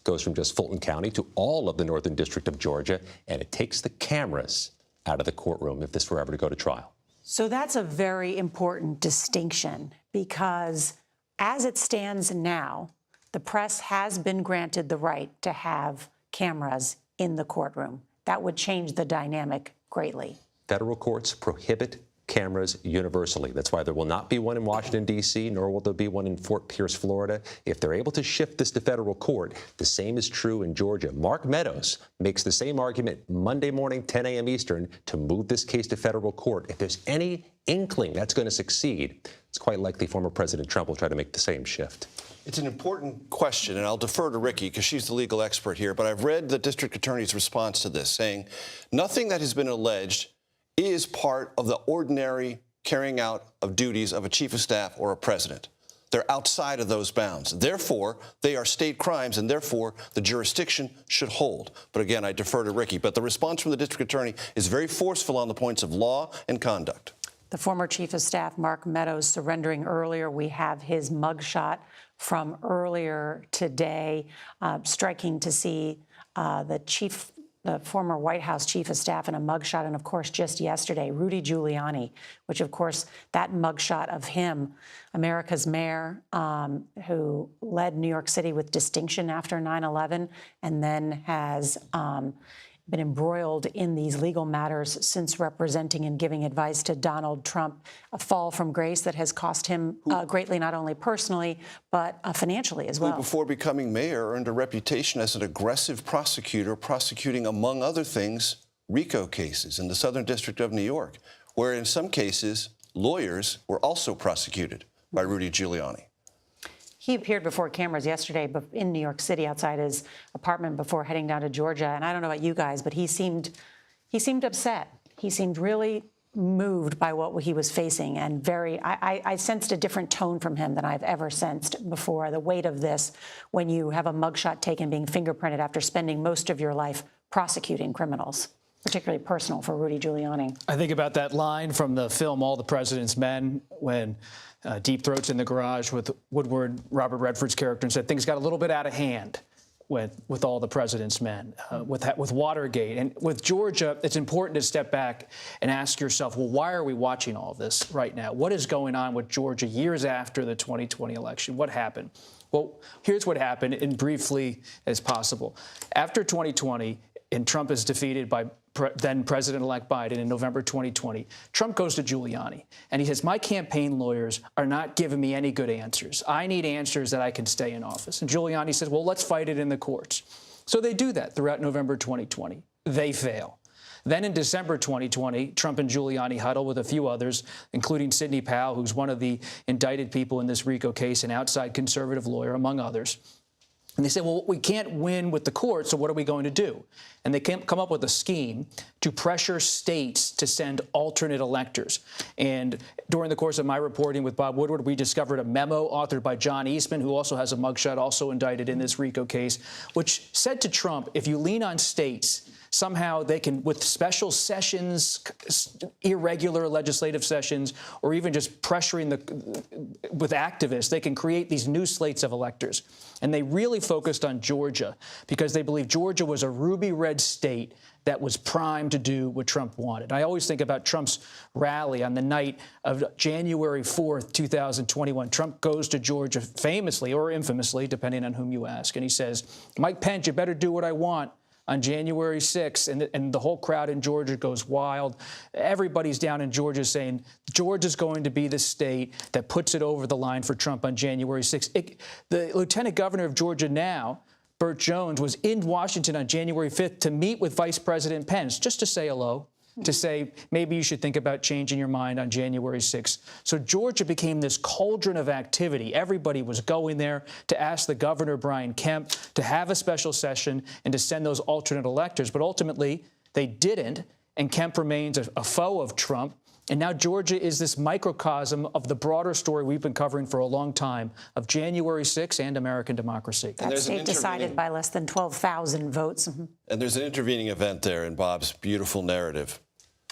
goes from just Fulton County to all of the Northern District of Georgia, and it takes the cameras out of the courtroom if this were ever to go to trial. So that's a very important distinction, because as it stands now, the press has been granted the right to have cameras in the courtroom. That would change the dynamic greatly. Federal courts prohibit cameras universally. That's why there will not be one in Washington, D.C., nor will there be one in Fort Pierce, Florida. If they're able to shift this to federal court, the same is true in Georgia. Mark Meadows makes the same argument Monday morning, 10 a.m. Eastern, to move this case to federal court. If there's any inkling that's going to succeed, it's quite likely former President Trump will try to make the same shift. It's an important question, and I'll defer to Ricky because she's the legal expert here, but I've read the district attorney's response to this, saying nothing that has been alleged is part of the ordinary carrying out of duties of a chief of staff or a president. They're outside of those bounds. Therefore, they are state crimes, and therefore the jurisdiction should hold. But again, I defer to Ricky. But the response from the district attorney is very forceful on the points of law and conduct. The former Chief of Staff, Mark Meadows, surrendering earlier. We have his mugshot from earlier today. Striking to see the former White House Chief of Staff in a mugshot. And of course, just yesterday, Rudy Giuliani, which of course, that mugshot of him, America's mayor, who led New York City with distinction after 9/11, and then has been embroiled in these legal matters since representing and giving advice to Donald Trump, a fall from grace that has cost him greatly, not only personally, but financially as well. Who, before becoming mayor, earned a reputation as an aggressive prosecutor, prosecuting, among other things, RICO cases in the Southern District of New York, where in some cases, lawyers were also prosecuted by Rudy Giuliani. He appeared before cameras yesterday in New York City outside his apartment before heading down to Georgia. And I don't know about you guys, but he seemed upset. He seemed really moved by what he was facing, and I sensed a different tone from him than I've ever sensed before. The weight of this, when you have a mugshot taken, being fingerprinted after spending most of your life prosecuting criminals, particularly personal for Rudy Giuliani. I think about that line from the film All the President's Men, when Deep Throat's in the garage with Woodward, Robert Redford's character, and said things got a little bit out of hand with All the President's Men, with Watergate. And with Georgia, it's important to step back and ask yourself, well, why are we watching all of this right now? What is going on with Georgia years after the 2020 election? What happened? Well, here's what happened, and briefly as possible. After 2020, and Trump is defeated by then President-elect Biden in November 2020. Trump goes to Giuliani, and he says, my campaign lawyers are not giving me any good answers. I need answers that I can stay in office. And Giuliani says, well, let's fight it in the courts. So they do that throughout November 2020. They fail. Then in December 2020, Trump and Giuliani huddle with a few others, including Sidney Powell, who's one of the indicted people in this RICO case, an outside conservative lawyer, among others. And they say, well, we can't win with the court, so what are we going to do? And they come up with a scheme to pressure states to send alternate electors. And during the course of my reporting with Bob Woodward, we discovered a memo authored by John Eastman, who also has a mugshot, also indicted in this RICO case, which said to Trump, if you lean on states, somehow they can, with special sessions, irregular legislative sessions, or even just pressuring with activists, they can create these new slates of electors. And they really focused on Georgia because they believe Georgia was a ruby red state that was primed to do what Trump wanted. I always think about Trump's rally on the night of January 4th, 2021. Trump goes to Georgia famously or infamously, depending on whom you ask, and he says, Mike Pence, you better do what I want on January 6th, and the whole crowd in Georgia goes wild. Everybody's down in Georgia saying Georgia's going to be the state that puts it over the line for Trump on January 6th. The lieutenant governor of Georgia now, Burt Jones, was in Washington on January 5th to meet with Vice President Pence, just to say hello, to say maybe you should think about changing your mind on January 6th. So Georgia became this cauldron of activity. Everybody was going there to ask the governor, Brian Kemp, to have a special session and to send those alternate electors. But ultimately, they didn't, and Kemp remains a foe of Trump. And now Georgia is this microcosm of the broader story we've been covering for a long time of January 6th and American democracy. That state decided by less than 12,000 votes. And there's an intervening event there in Bob's beautiful narrative.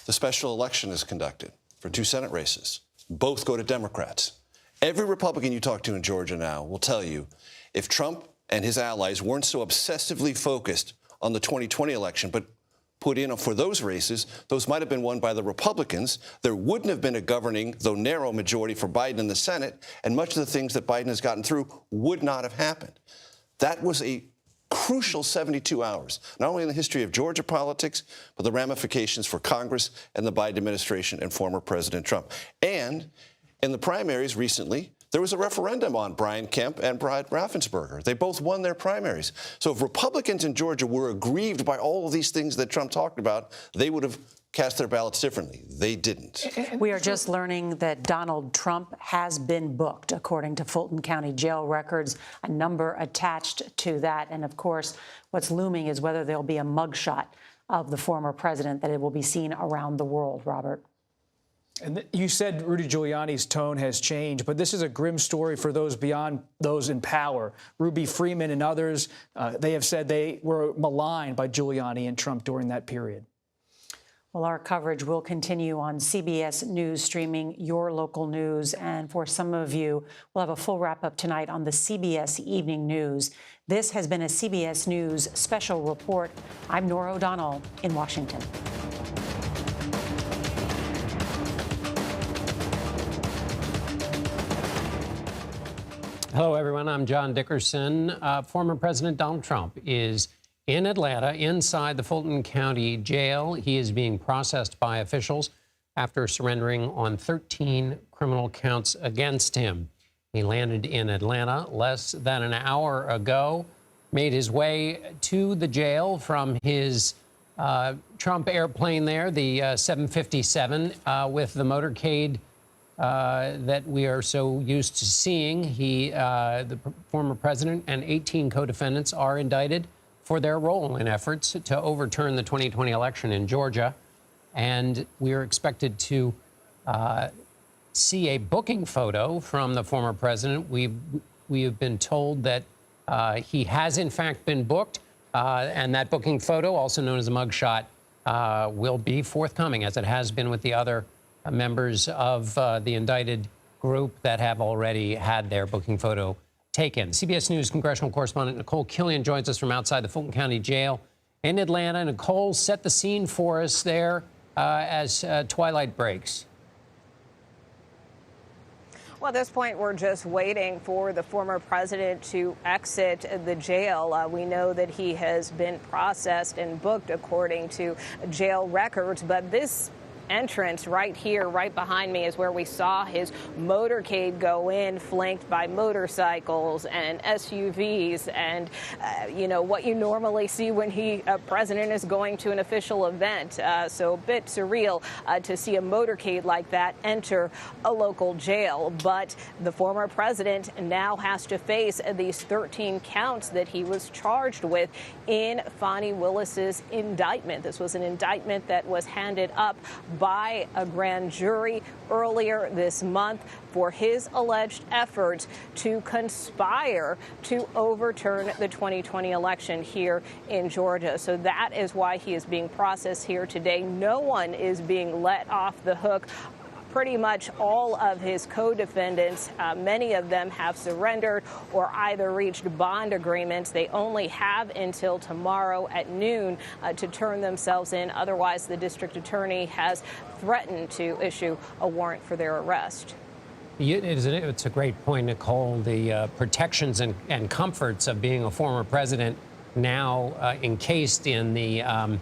The special election is conducted for 2 Senate races. Both go to Democrats. Every Republican you talk to in Georgia now will tell you if Trump and his allies weren't so obsessively focused on the 2020 election, but put in for those races, those might have been won by the Republicans. There wouldn't have been a governing, though narrow, majority for Biden in the Senate, and much of the things that Biden has gotten through would not have happened. That was a crucial 72 hours, not only in the history of Georgia politics, but the ramifications for Congress and the Biden administration and former President Trump. And in the primaries recently, there was a referendum on Brian Kemp and Brad Raffensperger. They both won their primaries. So if Republicans in Georgia were aggrieved by all of these things that Trump talked about, they would have cast their ballots differently. They didn't. We are just learning that Donald Trump has been booked, according to Fulton County Jail records, a number attached to that. And of course, what's looming is whether there'll be a mugshot of the former president, that it will be seen around the world, Robert. And you said Rudy Giuliani's tone has changed, but this is a grim story for those beyond those in power. Ruby Freeman and others, they have said they were maligned by Giuliani and Trump during that period. Well, our coverage will continue on CBS News, streaming your local news. And for some of you, we'll have a full wrap-up tonight on the CBS Evening News. This has been a CBS News special report. I'm Norah O'Donnell in Washington. Hello, everyone. I'm John Dickerson. Former President Donald Trump is in Atlanta, inside the Fulton County Jail. He is being processed by officials after surrendering on 13 criminal counts against him. He landed in Atlanta less than an hour ago, made his way to the jail from his Trump airplane there, the 757, with the motorcade that we are so used to seeing. The former president and 18 co-defendants are indicted for their role in efforts to overturn the 2020 election in Georgia. And we are expected to see a booking photo from the former president. We have been told that he has, in fact, been booked. And that booking photo, also known as a mugshot, will be forthcoming, as it has been with the other members of the indicted group that have already had their booking photo taken. CBS News congressional correspondent Nicole Killian joins us from outside the Fulton County Jail in Atlanta. Nicole, set the scene for us there as twilight breaks. Well, at this point, we're just waiting for the former president to exit the jail. We know that he has been processed and booked according to jail records, but this entrance right here, right behind me, is where we saw his motorcade go in, flanked by motorcycles and SUVs and, what you normally see when a president is going to an official event. So a bit surreal to see a motorcade like that enter a local jail. But the former president now has to face these 13 counts that he was charged with in Fani Willis's indictment. This was an indictment that was handed up by a grand jury earlier this month for his alleged efforts to conspire to overturn the 2020 election here in Georgia. So that is why he is being processed here today. No one is being let off the hook. Pretty much all of his co-defendants, many of them have surrendered or either reached bond agreements. They only have until tomorrow at noon to turn themselves in. Otherwise, the district attorney has threatened to issue a warrant for their arrest. It's a great point, Nicole. The protections and comforts of being a former president now encased in the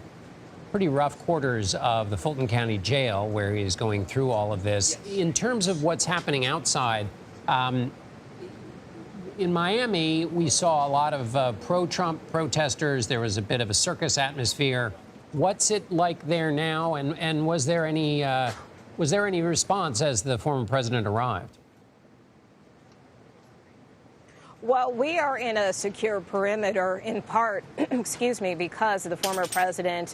pretty rough quarters of the Fulton County Jail, where he's going through all of this. In terms of what's happening outside, in Miami, we saw a lot of pro-Trump protesters. There was a bit of a circus atmosphere. What's it like there now? And was there any response as the former president arrived? Well, we are in a secure perimeter in part, because the former president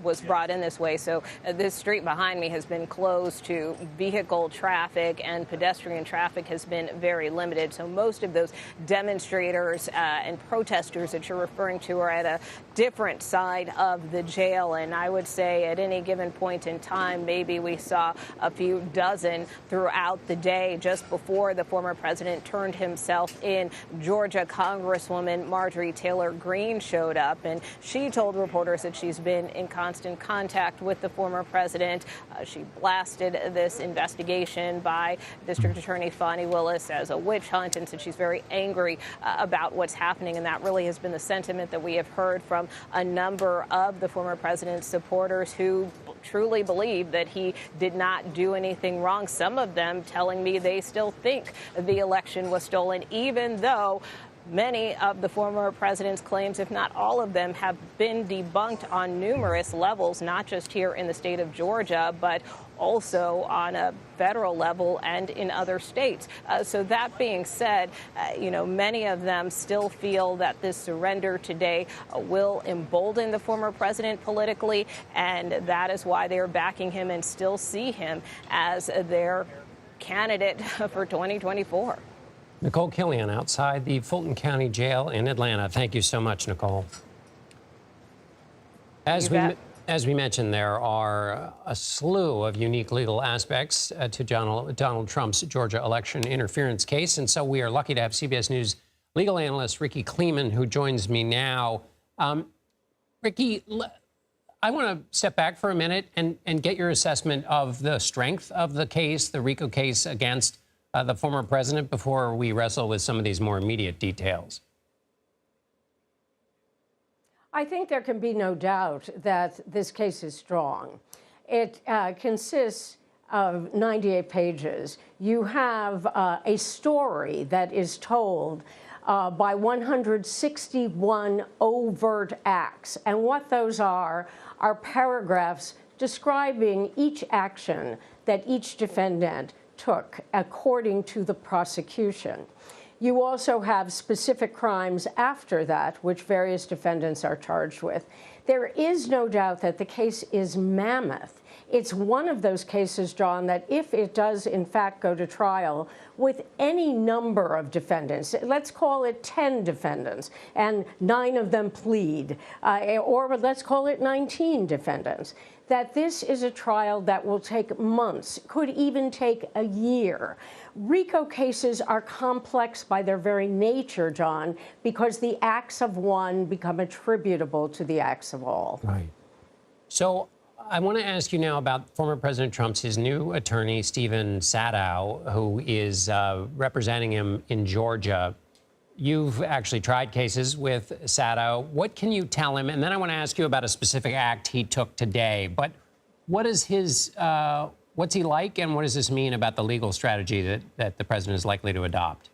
was brought in this way. So this street behind me has been closed to vehicle traffic, and pedestrian traffic has been very limited. So most of those demonstrators and protesters that you're referring to are at a different side of the jail. And I would say at any given point in time, maybe we saw a few dozen throughout the day just before the former president turned himself in. Georgia Congresswoman Marjorie Taylor Greene showed up, and she told reporters that she's been in constant contact with the former president. She blasted this investigation by District Attorney Fani Willis as a witch hunt, and said she's very angry about what's happening. And that really has been the sentiment that we have heard from a number of the former president's supporters who truly believe that he did not do anything wrong. Some of them telling me they still think the election was stolen, even though many of the former president's claims, if not all of them, have been debunked on numerous levels, not just here in the state of Georgia, but also on a federal level and in other states. So that being said, many of them still feel that this surrender today will embolden the former president politically, and that is why they're backing him and still see him as their candidate for 2024. Nicole Killian outside the Fulton County Jail in Atlanta. Thank you so much, Nicole. As we mentioned, there are a slew of unique legal aspects to Donald Trump's Georgia election interference case. And so we are lucky to have CBS News legal analyst Ricky Kleeman, who joins me now. Ricky, I want to step back for a minute and get your assessment of the strength of the case, the RICO case against the former president, before we wrestle with some of these more immediate details. I think there can be no doubt that this case is strong. It consists of 98 pages. You have a story that is told by 161 overt acts. And what those are paragraphs describing each action that each defendant took according to the prosecution. You also have specific crimes after that, which various defendants are charged with. There is no doubt that the case is mammoth. It's one of those cases, John, that if it does in fact go to trial with any number of defendants, let's call it 10 defendants, and 9 of them plead, or let's call it 19 defendants, that this is a trial that will take months, could even take a year. RICO cases are complex by their very nature, John, because the acts of one become attributable to the acts of all. Right. So I want to ask you now about former President Trump's, his new attorney, Stephen Sadow, who is representing him in Georgia. You've actually tried cases with Sadow. What can you tell him? And then I want to ask you about a specific act he took today. But what is his, what's he like, and what does this mean about the legal strategy that the president is likely to adopt?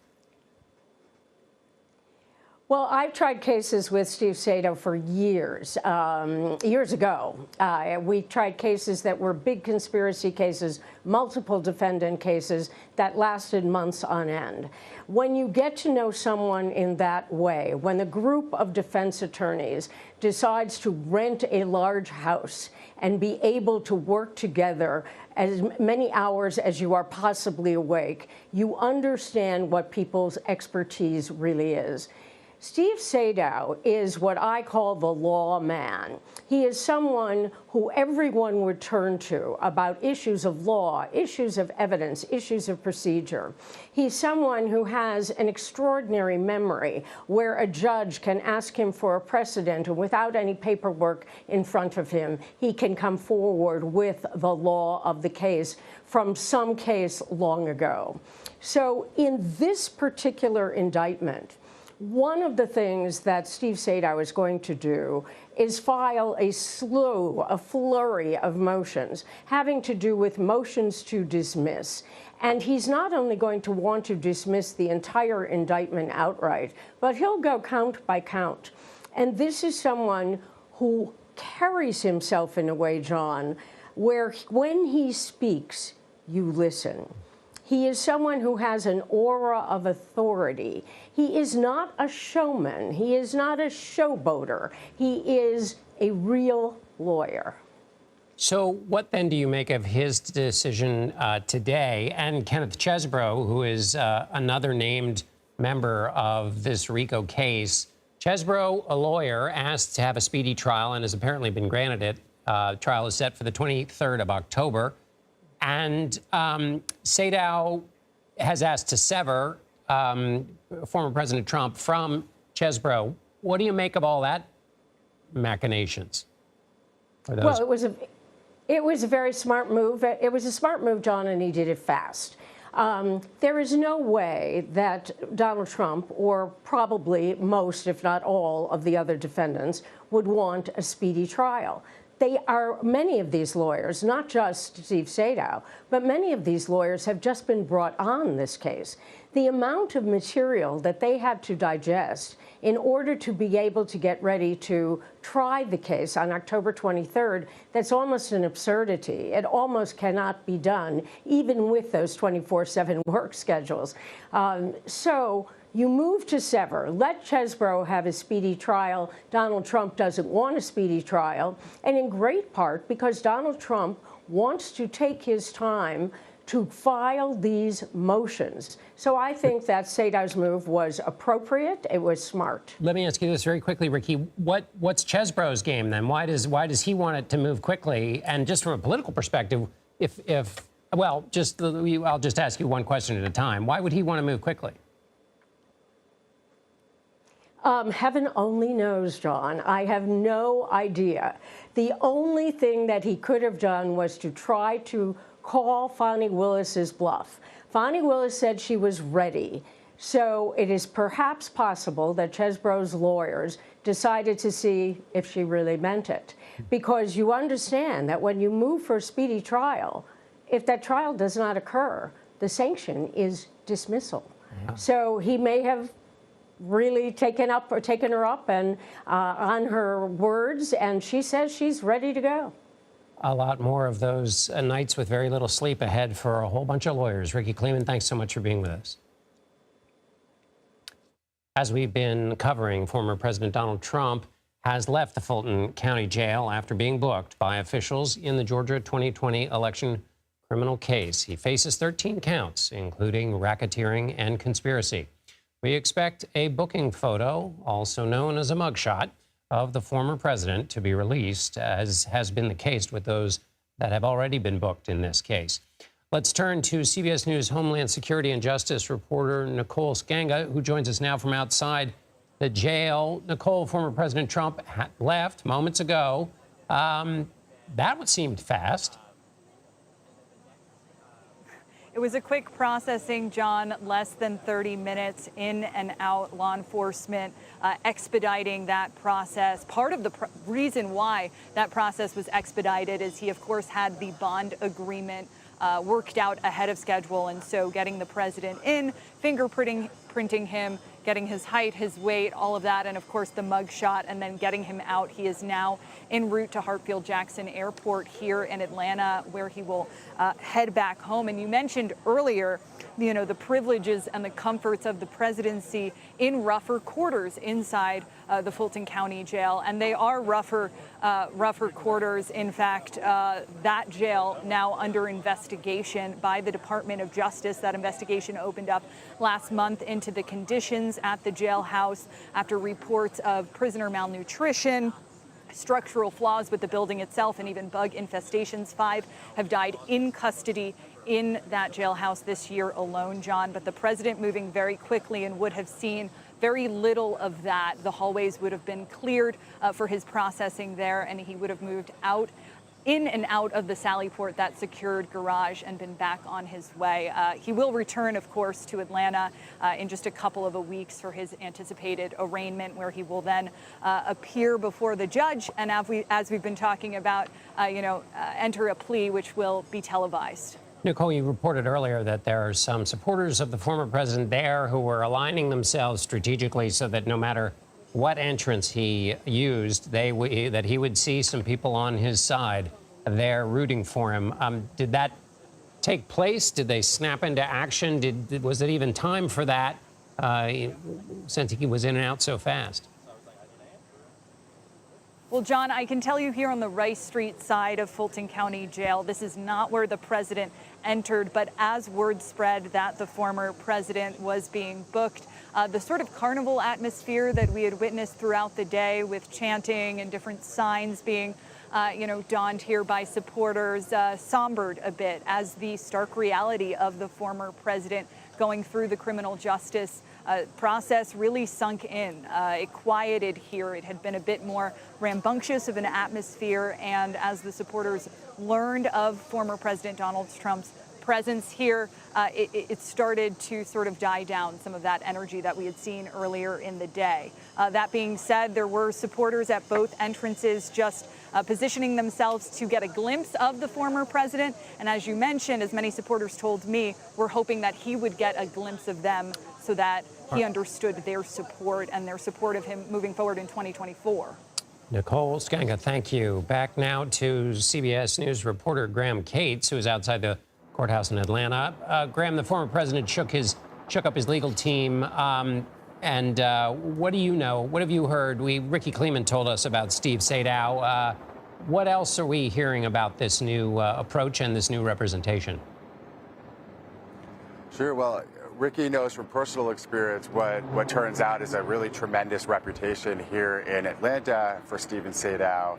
Well, I've tried cases with Steve Sadow for years. Years ago, we tried cases that were big conspiracy cases, multiple defendant cases that lasted months on end. When you get to know someone in that way, when a group of defense attorneys decides to rent a large house and be able to work together as many hours as you are possibly awake, you understand what people's expertise really is. Steve Sadow is what I call the law man. He is someone who everyone would turn to about issues of law, issues of evidence, issues of procedure. He's someone who has an extraordinary memory where a judge can ask him for a precedent, and without any paperwork in front of him, he can come forward with the law of the case from some case long ago. So in this particular indictment, one of the things that Steve Sadow is going to do is file a flurry of motions having to do with motions to dismiss. And he's not only going to want to dismiss the entire indictment outright, but he'll go count by count. And this is someone who carries himself in a way, John, where when he speaks, you listen. He is someone who has an aura of authority. He is not a showman. He is not a showboater. He is a real lawyer. So what then do you make of his decision today? And Kenneth Chesser, who is another named member of this RICO case. Chesser, a lawyer, asked to have a speedy trial and has apparently been granted it. Trial is set for the 23rd of October. And Sadow has asked to sever former President Trump from Chesser. What do you make of all that machinations? Well, it was a very smart move. It was a smart move, John, and he did it fast. There is no way that Donald Trump, or probably most, if not all, of the other defendants would want a speedy trial. Many of these lawyers, not just Steve Sadow, but many of these lawyers have just been brought on this case. The amount of material that they had to digest in order to be able to get ready to try the case on October 23rd, that's almost an absurdity. It almost cannot be done, even with those 24/7 work schedules. So you move to sever. Let Chesser have a speedy trial. Donald Trump doesn't want a speedy trial, and in great part because Donald Trump wants to take his time to file these motions. So I think that Sadow's move was appropriate. It was smart. Let me ask you this very quickly, Ricky. What's Chesser's game then? Why does he want it to move quickly? And just from a political perspective, I'll just ask you one question at a time. Why would he want to move quickly? Heaven only knows, John. I have no idea. The only thing that he could have done was to try to call Fani Willis's bluff. Fani Willis said she was ready. So it is perhaps possible that Chesser's lawyers decided to see if she really meant it. Because you understand that when you move for a speedy trial, if that trial does not occur, the sanction is dismissal. Yeah. So he may have really taken her up and on her words, and she says she's ready to go. A lot more of those nights with very little sleep ahead for a whole bunch of lawyers. Ricky Kleeman, thanks so much for being with us. As we've been covering, former President Donald Trump has left the Fulton County Jail after being booked by officials in the Georgia 2020 election criminal case. He faces 13 counts, including racketeering and conspiracy. We expect a booking photo, also known as a mugshot, of the former president to be released, as has been the case with those that have already been booked in this case. Let's turn to CBS News Homeland Security and Justice reporter Nicole Skanga, who joins us now from outside the jail. Nicole, former President Trump left moments ago. that seemed fast. It was a quick processing, John, less than 30 minutes in and out, law enforcement expediting that process. Part of the reason why that process was expedited is he, of course, had the bond agreement worked out ahead of schedule. And so getting the president in, fingerprinting him, getting his height, his weight, all of that, and of course the mug shot, and then getting him out. He is now en route to Hartsfield-Jackson Airport here in Atlanta, where he will head back home. And you mentioned earlier, you know, the privileges and the comforts of the presidency in rougher quarters inside the Fulton County Jail, and they are rougher quarters. In fact, that jail now under investigation by the Department of Justice. That investigation opened up last month into the conditions at the jailhouse after reports of prisoner malnutrition, structural flaws with the building itself, and even bug infestations. 5 have died in custody in that jailhouse this year alone, John. But the president moving very quickly and would have seen very little of that. The hallways would have been cleared for his processing there, and he would have moved out, in and out of the Sallyport, that secured garage, and been back on his way. He will return, of course, to Atlanta in just a couple of weeks for his anticipated arraignment, where he will then appear before the judge and, as we've been talking about, enter a plea which will be televised. Nicole, you reported earlier that there are some supporters of the former president there who were aligning themselves strategically so that no matter what entrance he used, that he would see some people on his side there rooting for him. Did that take place? Did they snap into action? Was it even time for that since he was in and out so fast? Well, John, I can tell you here on the Rice Street side of Fulton County Jail, this is not where the president entered, but as word spread that the former president was being booked, the sort of carnival atmosphere that we had witnessed throughout the day with chanting and different signs being donned here by supporters sombered a bit as the stark reality of the former president going through the criminal justice process really sunk in. It quieted here. It had been a bit more rambunctious of an atmosphere, and as the supporters learned of former President Donald Trump's presence here, it started to sort of die down, some of that energy that we had seen earlier in the day. That being said, there were supporters at both entrances just positioning themselves to get a glimpse of the former president. And as you mentioned, as many supporters told me, we're hoping that he would get a glimpse of them so that he understood their support and their support of him moving forward in 2024. Nicole Skanga, thank you. Back now to CBS News reporter Graham Cates, who is outside the courthouse in Atlanta. Graham, the former president shook up his legal team. And what do you know? What have you heard? Ricky Kleeman told us about Steve Sadow. What else are we hearing about this new approach and this new representation? Sure. Well, Ricky knows from personal experience what turns out is a really tremendous reputation here in Atlanta for Steven Sadow.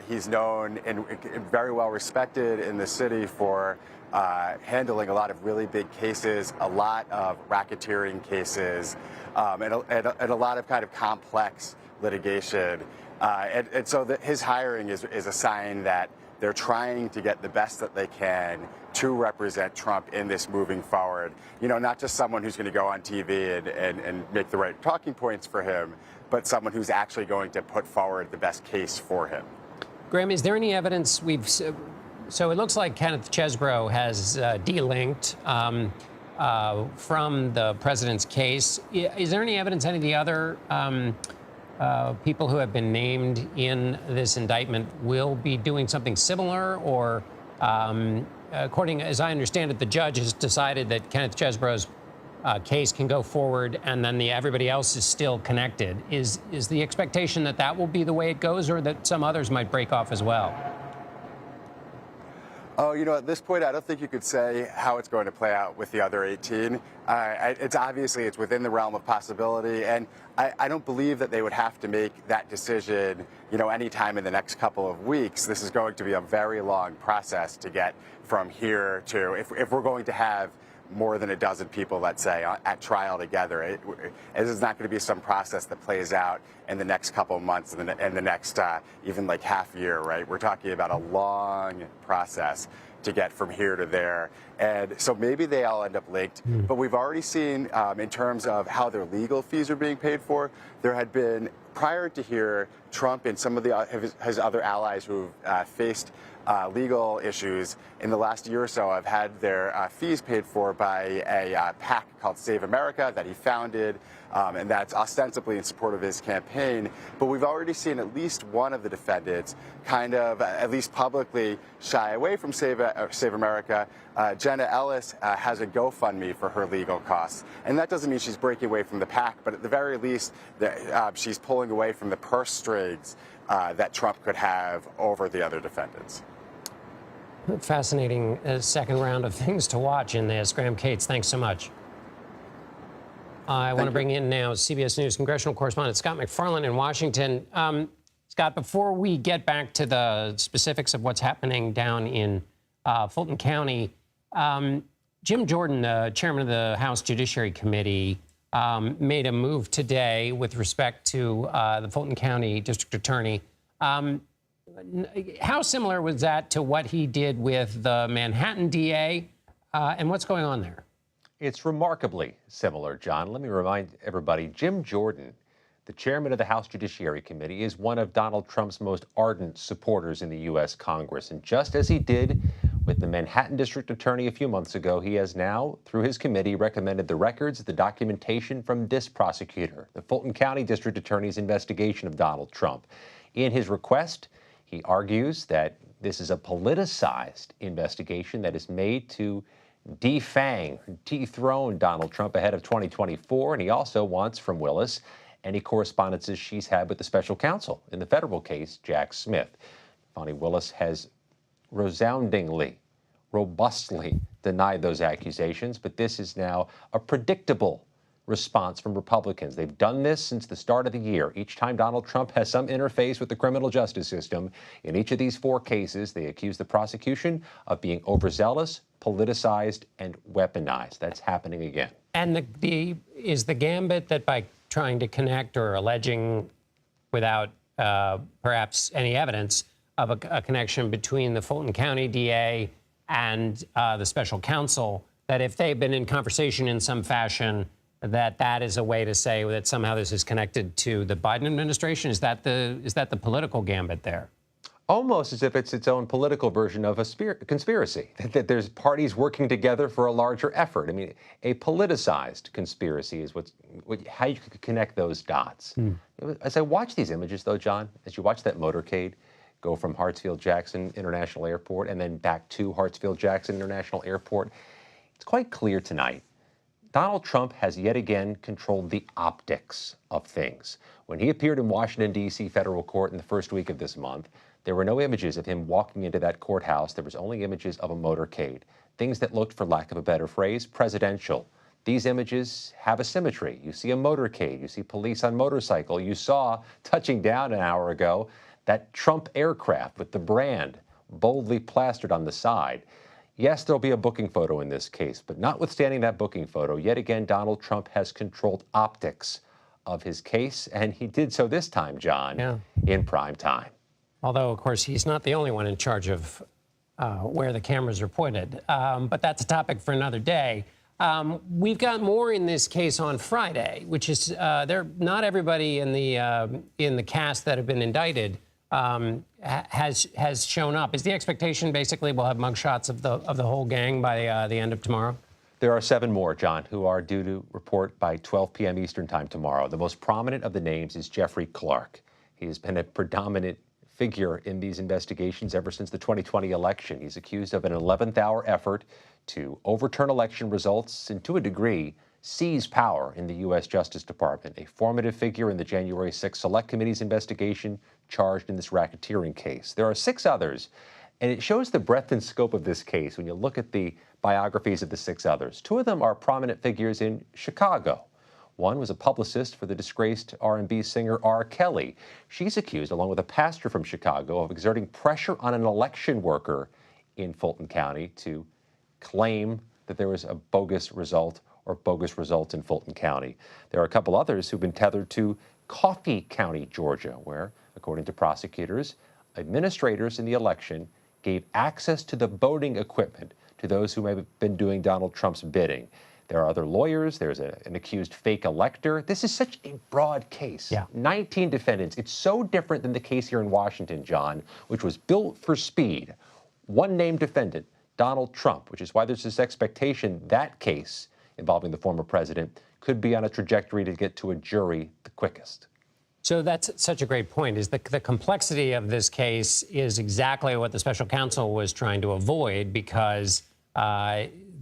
He's known and very well respected in the city for handling a lot of really big cases, a lot of racketeering cases, and a lot of kind of complex litigation. And so his hiring is a sign that they're trying to get the best that they can to represent Trump in this moving forward. You know, not just someone who's going to go on TV and make the right talking points for him, but someone who's actually going to put forward the best case for him. Graham, is there any evidence so it looks like Kenneth Chesser has delinked from the president's case. Is there any evidence any of the other people who have been named in this indictment will be doing something similar? Or, according, as I understand it, the judge has decided that Kenneth Chesser's case can go forward, and then everybody else is still connected. Is the expectation that that will be the way it goes, or that some others might break off as well? Oh, you know, at this point, I don't think you could say how it's going to play out with the other 18. It's obviously within the realm of possibility, and I don't believe that they would have to make that decision, you know, anytime in the next couple of weeks. This is going to be a very long process to get from here to, if we're going to have more than a dozen people, let's say, at trial together. This is not going to be some process that plays out in the next couple of months and the next even like half year, right? We're talking about a long process to get from here to there. And so maybe they all end up linked. But we've already seen, in terms of how their legal fees are being paid for, there had been, prior to here, Trump and some of his other allies who've faced legal issues in the last year or so have had their fees paid for by a PAC called Save America that he founded, and that's ostensibly in support of his campaign. But we've already seen at least one of the defendants kind of, at least publicly, shy away from Save America. Jenna Ellis has a GoFundMe for her legal costs. And that doesn't mean she's breaking away from the PAC, but at the very least, she's pulling away from the purse strings that Trump could have over the other defendants. Fascinating second round of things to watch in this. Graham Cates, thanks so much. I want to bring in now CBS News congressional correspondent Scott McFarland in Washington. Scott, before we get back to the specifics of what's happening down in Fulton County, Jim Jordan, the chairman of the House Judiciary Committee, made a move today with respect to the Fulton County District Attorney. How similar was that to what he did with the Manhattan DA, and what's going on there? It's remarkably similar, John. Let me remind everybody, Jim Jordan, the chairman of the House Judiciary Committee, is one of Donald Trump's most ardent supporters in the U.S. Congress. And just as he did with the Manhattan District Attorney a few months ago, he has now, through his committee, recommended the records, the documentation from this prosecutor, the Fulton County District Attorney's investigation of Donald Trump. In his request, he argues that this is a politicized investigation that is made to dethrone Donald Trump ahead of 2024. And he also wants from Willis any correspondences she's had with the special counsel in the federal case, Jack Smith. Fani Willis has resoundingly, robustly denied those accusations, but this is now a predictable response from Republicans. They've done this since the start of the year. Each time Donald Trump has some interface with the criminal justice system, in each of these four cases, they accuse the prosecution of being overzealous, politicized, and weaponized. That's happening again. And is the gambit that by trying to connect or alleging without perhaps any evidence of a connection between the Fulton County DA and the special counsel, that if they've been in conversation in some fashion, that is a way to say that somehow this is connected to the Biden administration? Is that the political gambit there? Almost as if it's its own political version of a conspiracy, that there's parties working together for a larger effort. I mean, a politicized conspiracy is how you could connect those dots. As I watch these images, though, John, as you watch that motorcade go from Hartsfield-Jackson International Airport and then back to Hartsfield-Jackson International Airport, it's quite clear tonight Donald Trump has yet again controlled the optics of things. When he appeared in Washington, D.C. federal court in the first week of this month, there were no images of him walking into that courthouse. There was only images of a motorcade, things that looked, for lack of a better phrase, presidential. These images have a symmetry. You see a motorcade. You see police on motorcycle. You saw, touching down an hour ago, that Trump aircraft with the brand boldly plastered on the side. Yes, there'll be a booking photo in this case, but notwithstanding that booking photo, yet again, Donald Trump has controlled optics of his case, and he did so this time, John, in prime time. Although, of course, he's not the only one in charge of where the cameras are pointed. But that's a topic for another day. We've got more in this case on Friday, which is not everybody in the cast that have been indicted has shown up. Is the expectation basically we'll have mugshots of the whole gang by the end of tomorrow? There are 7 more, John, who are due to report by 12 p.m. Eastern time tomorrow. The most prominent of the names is Jeffrey Clark. He has been a predominant figure in these investigations ever since the 2020 election. He's accused of an 11th hour effort to overturn election results and, to a degree, seize power in the U.S. Justice Department, a formative figure in the January 6 Select Committee's investigation charged in this racketeering case. There are 6 others, and it shows the breadth and scope of this case when you look at the biographies of the 6 others. 2 of them are prominent figures in Chicago. One was a publicist for the disgraced R&B singer R. Kelly. She's accused, along with a pastor from Chicago, of exerting pressure on an election worker in Fulton County to claim that there was a bogus result or bogus results in Fulton County. There are a couple others who've been tethered to Coffee County, Georgia, where, according to prosecutors, administrators in the election gave access to the voting equipment to those who may have been doing Donald Trump's bidding. There are other lawyers. There's an accused fake elector. This is such a broad case. 19 defendants. It's so different than the case here in Washington, John, which was built for speed. One named defendant, Donald Trump, which is why there's this expectation that case involving the former president could be on a trajectory to get to a jury the quickest. So that's such a great point, is the complexity of this case is exactly what the special counsel was trying to avoid, because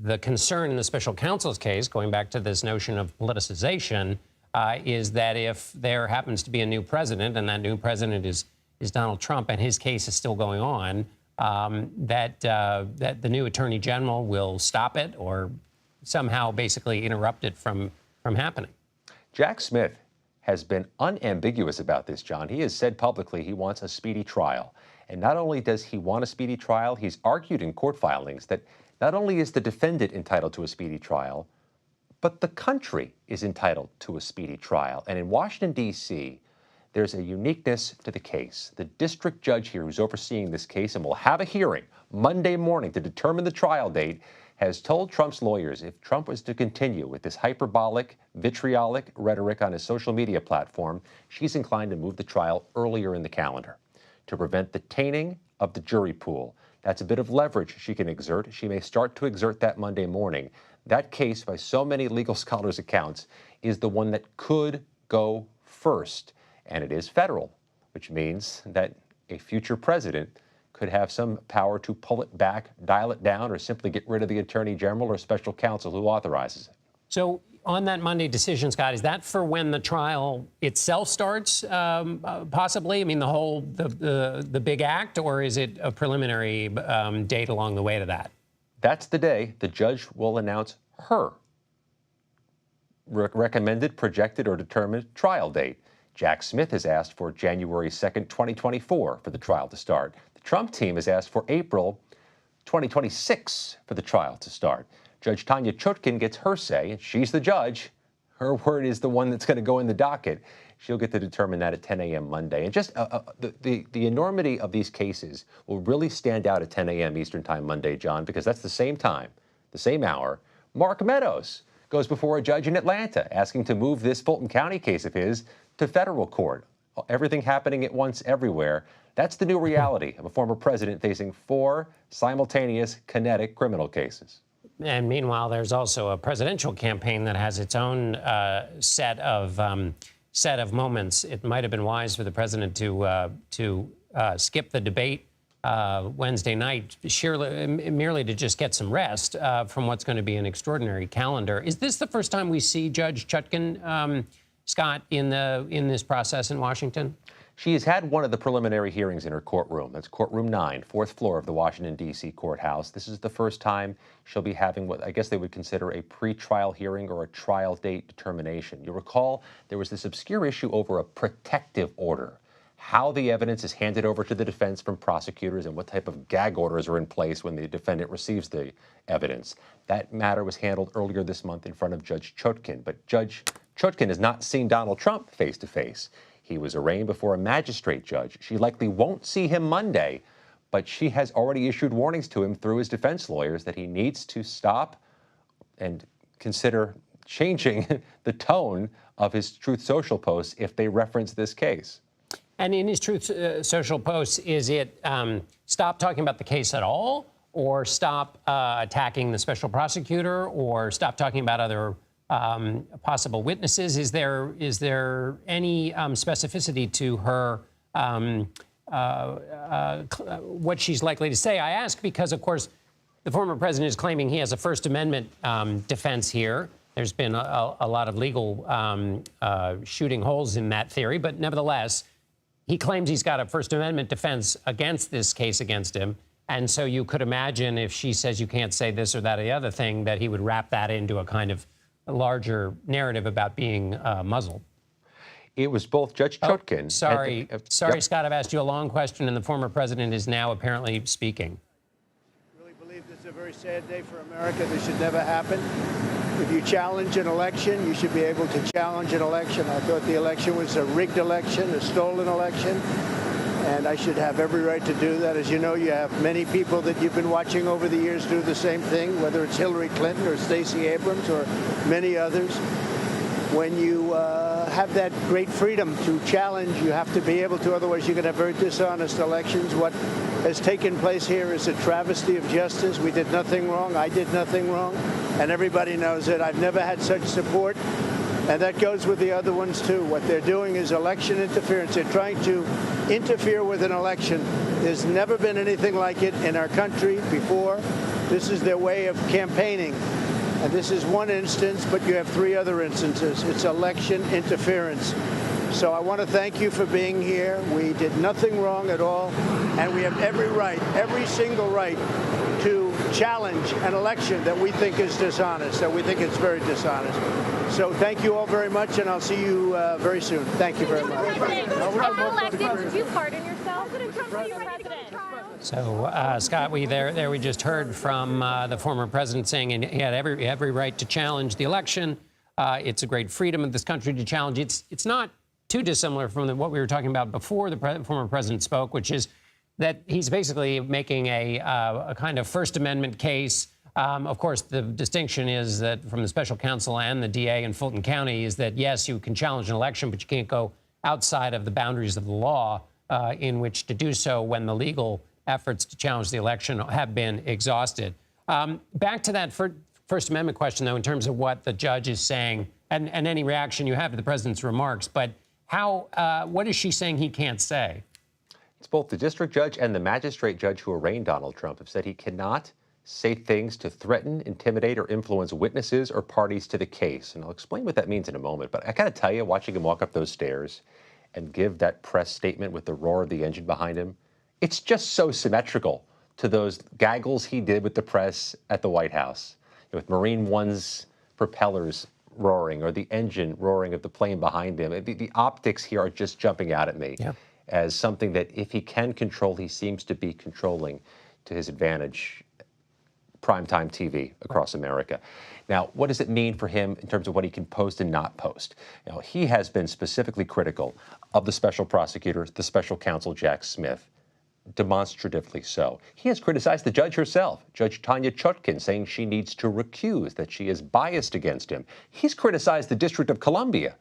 the concern in the special counsel's case, going back to this notion of politicization, is that if there happens to be a new president, and that new president is Donald Trump, and his case is still going on, that the new attorney general will stop it or somehow basically interrupt it from happening. Jack Smith has been unambiguous about this, John. He has said publicly he wants a speedy trial. And not only does he want a speedy trial, he's argued in court filings that not only is the defendant entitled to a speedy trial, but the country is entitled to a speedy trial. And in Washington, D.C., there's a uniqueness to the case. The district judge here who's overseeing this case and will have a hearing Monday morning to determine the trial date has told Trump's lawyers if Trump was to continue with this hyperbolic, vitriolic rhetoric on his social media platform, she's inclined to move the trial earlier in the calendar to prevent the tainting of the jury pool. That's a bit of leverage she can exert. She may start to exert that Monday morning. That case, by so many legal scholars' accounts, is the one that could go first. And it is federal, which means that a future president could have some power to pull it back, dial it down, or simply get rid of the attorney general or special counsel who authorizes it. So on that Monday decision, Scott, is that for when the trial itself starts, possibly? I mean, the big act, or is it a preliminary date along the way to that? That's the day the judge will announce her recommended, projected, or determined trial date. Jack Smith has asked for January 2nd, 2024 for the trial to start. The Trump team has asked for April 2026 for the trial to start. Judge Tanya Chutkan gets her say, and she's the judge. Her word is the one that's going to go in the docket. She'll get to determine that at 10 a.m. Monday. And just the enormity of these cases will really stand out at 10 a.m. Eastern Time Monday, John, because that's the same time, the same hour, Mark Meadows goes before a judge in Atlanta asking to move this Fulton County case of his to federal court. Everything happening at once everywhere. That's the new reality of a former president facing 4 simultaneous kinetic criminal cases. And meanwhile, there's also a presidential campaign that has its own set of moments. It might have been wise for the president to skip the debate Wednesday night, merely to just get some rest from what's going to be an extraordinary calendar. Is this the first time we see Judge Chutkan, Scott, in this process in Washington? She has had one of the preliminary hearings in her courtroom. That's courtroom 9, 4th floor of the Washington, D.C. courthouse. This is the first time she'll be having what I guess they would consider a pre-trial hearing or a trial date determination. You'll recall there was this obscure issue over a protective order, how the evidence is handed over to the defense from prosecutors and what type of gag orders are in place when the defendant receives the evidence. That matter was handled earlier this month in front of Judge Chutkan, but Judge Chutkan has not seen Donald Trump face to face. He was arraigned before a magistrate judge. She likely won't see him Monday, but she has already issued warnings to him through his defense lawyers that he needs to stop and consider changing the tone of his Truth Social posts if they reference this case. And in his Truth Social posts, is it stop talking about the case at all, or stop attacking the special prosecutor, or stop talking about other possible witnesses? Is there any specificity to her what she's likely to say? I ask because, of course, the former president is claiming he has a First Amendment defense here. There's been a lot of legal shooting holes in that theory, but nevertheless, he claims he's got a First Amendment defense against this case against him. And so you could imagine if she says you can't say this or that or the other thing, that he would wrap that into a kind of a larger narrative about being muzzled. It was both Judge Chutkan. Sorry, Scott, I've asked you a long question, and the former president is now apparently speaking. Really believe this is a very sad day for America. This should never happen. If you challenge an election, you should be able to challenge an election. I thought the election was a rigged election, a stolen election, and I should have every right to do that. As you know, you have many people that you've been watching over the years do the same thing, whether it's Hillary Clinton or Stacey Abrams or many others. When you have that great freedom to challenge, you have to be able to, otherwise you're going to have very dishonest elections. What has taken place here is a travesty of justice. We did nothing wrong. I did nothing wrong. And everybody knows it. I've never had such support. And that goes with the other ones, too. What they're doing is election interference. They're trying to interfere with an election. There's never been anything like it in our country before. This is their way of campaigning. And this is one instance, but you have 3 other instances. It's election interference. So I want to thank you for being here. We did nothing wrong at all, and we have every right, every single right, to challenge an election that we think is dishonest, that we think is very dishonest. So thank you all very much, and I'll see you very soon. Thank you very much. Trump elected, did you pardon yourself? So, Scott, we just heard from the former president saying he had every right to challenge the election. It's a great freedom of this country to challenge. It's not too dissimilar from what we were talking about before the former president spoke, which is that he's basically making a kind of First Amendment case. Of course, the distinction is that from the special counsel and the DA in Fulton County is that, yes, you can challenge an election, but you can't go outside of the boundaries of the law in which to do so when the legal efforts to challenge the election have been exhausted. Back to that First Amendment question, though, in terms of what the judge is saying and any reaction you have to the president's remarks. But what is she saying he can't say? It's both the district judge and the magistrate judge who arraigned Donald Trump have said he cannot say things to threaten, intimidate, or influence witnesses or parties to the case. And I'll explain what that means in a moment. But I got to tell you, watching him walk up those stairs and give that press statement with the roar of the engine behind him, it's just so symmetrical to those gaggles he did with the press at the White House, with Marine One's propellers roaring or the engine roaring of the plane behind him. The optics here are just jumping out at me as something that if he can control, he seems to be controlling to his advantage primetime TV across America. Now, what does it mean for him in terms of what he can post and not post? He has been specifically critical of the special prosecutor, the special counsel, Jack Smith, demonstratively so. He has criticized the judge herself, Judge Tanya Chutkan, saying she needs to recuse, that she is biased against him. He's criticized the District of Columbia,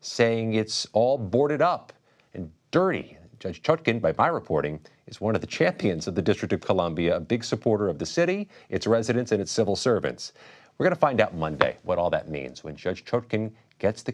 saying it's all boarded up and dirty. Judge Chutkan, by my reporting, is one of the champions of the District of Columbia, a big supporter of the city, its residents, and its civil servants. We're going to find out Monday what all that means when Judge Chutkan gets the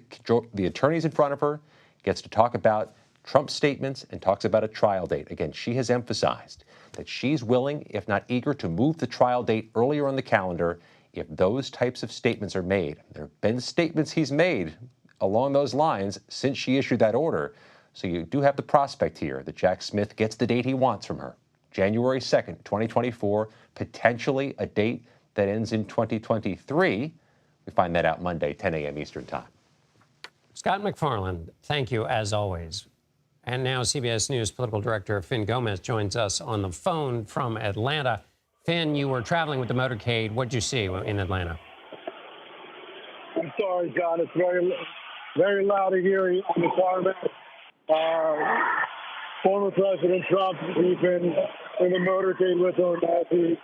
attorneys in front of her, gets to talk about Trump's statements and talks about a trial date. Again, she has emphasized that she's willing, if not eager, to move the trial date earlier on the calendar if those types of statements are made. There have been statements he's made along those lines since she issued that order. So you do have the prospect here that Jack Smith gets the date he wants from her, January 2nd, 2024, potentially a date that ends in 2023. We find that out Monday, 10 a.m. Eastern Time. Scott MacFarlane, thank you as always. And now CBS News political director Finn Gomez joins us on the phone from Atlanta. Finn, you were traveling with the motorcade. What did you see in Atlanta? I'm sorry, John. It's very loud here on the tarmac. Former President Trump, we've been in the motorcade with him as he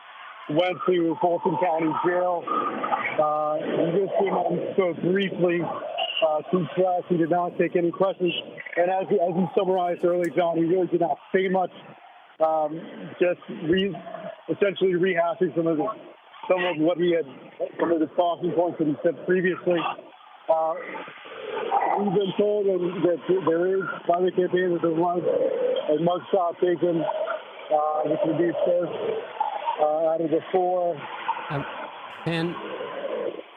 went to Fulton County Jail. He just came on so briefly to press. He did not take any questions. And as you summarized earlier, John, he really did not say much. Essentially rehashing some of what he had, some of the talking points that he said previously. We've been told that there is, by the campaign, that there was a mugshot taken, which would be first out of the 4. And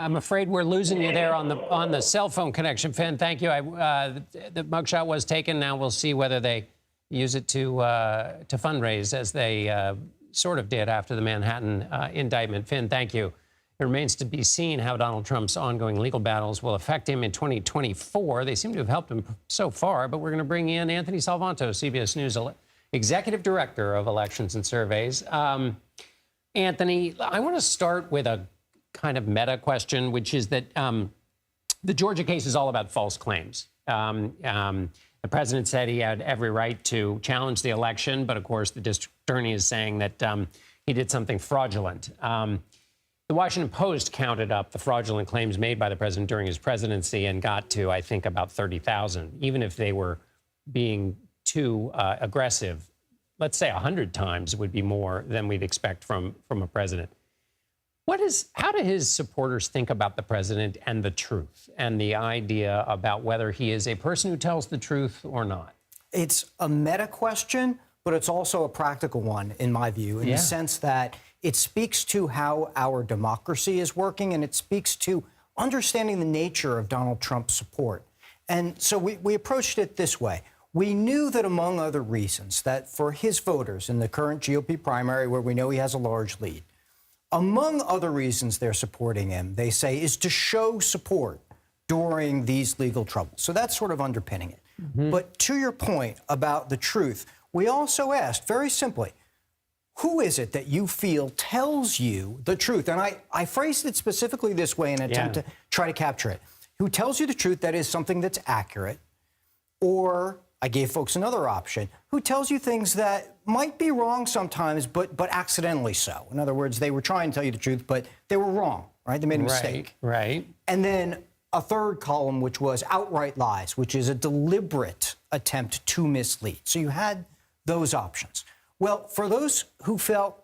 I'm afraid we're losing you there on the cell phone connection. Finn, thank you. The mugshot was taken. Now we'll see whether they use it to fundraise, as they sort of did after the Manhattan indictment. Finn, thank you. It remains to be seen how Donald Trump's ongoing legal battles will affect him in 2024. They seem to have helped him so far, but we're going to bring in Anthony Salvanto, CBS News Executive Director of Elections and Surveys. Anthony, I want to start with a kind of meta question, which is that the Georgia case is all about false claims. The president said he had every right to challenge the election, but of course the district attorney is saying that he did something fraudulent. The Washington Post counted up the fraudulent claims made by the president during his presidency and got to, I think, about 30,000, even if they were being too aggressive. Let's say 100 times would be more than we'd expect from a president. How do his supporters think about the president and the truth and the idea about whether he is a person who tells the truth or not? It's a meta question, but it's also a practical one, in my view, in the sense that it speaks to how our democracy is working, and it speaks to understanding the nature of Donald Trump's support. And so we approached it this way. We knew that, among other reasons, that for his voters in the current GOP primary, where we know he has a large lead, among other reasons they're supporting him, they say, is to show support during these legal troubles. So that's sort of underpinning it. But to your point about the truth, we also asked, very simply, who is it that you feel tells you the truth? And I phrased it specifically this way in an attempt to try to capture it. Who tells you the truth that is something that's accurate? Or I gave folks another option. Who tells you things that might be wrong sometimes, but accidentally so? In other words, they were trying to tell you the truth, but they were wrong, right? They made a mistake. Right. And then a third column, which was outright lies, which is a deliberate attempt to mislead. So you had those options. Well, for those who felt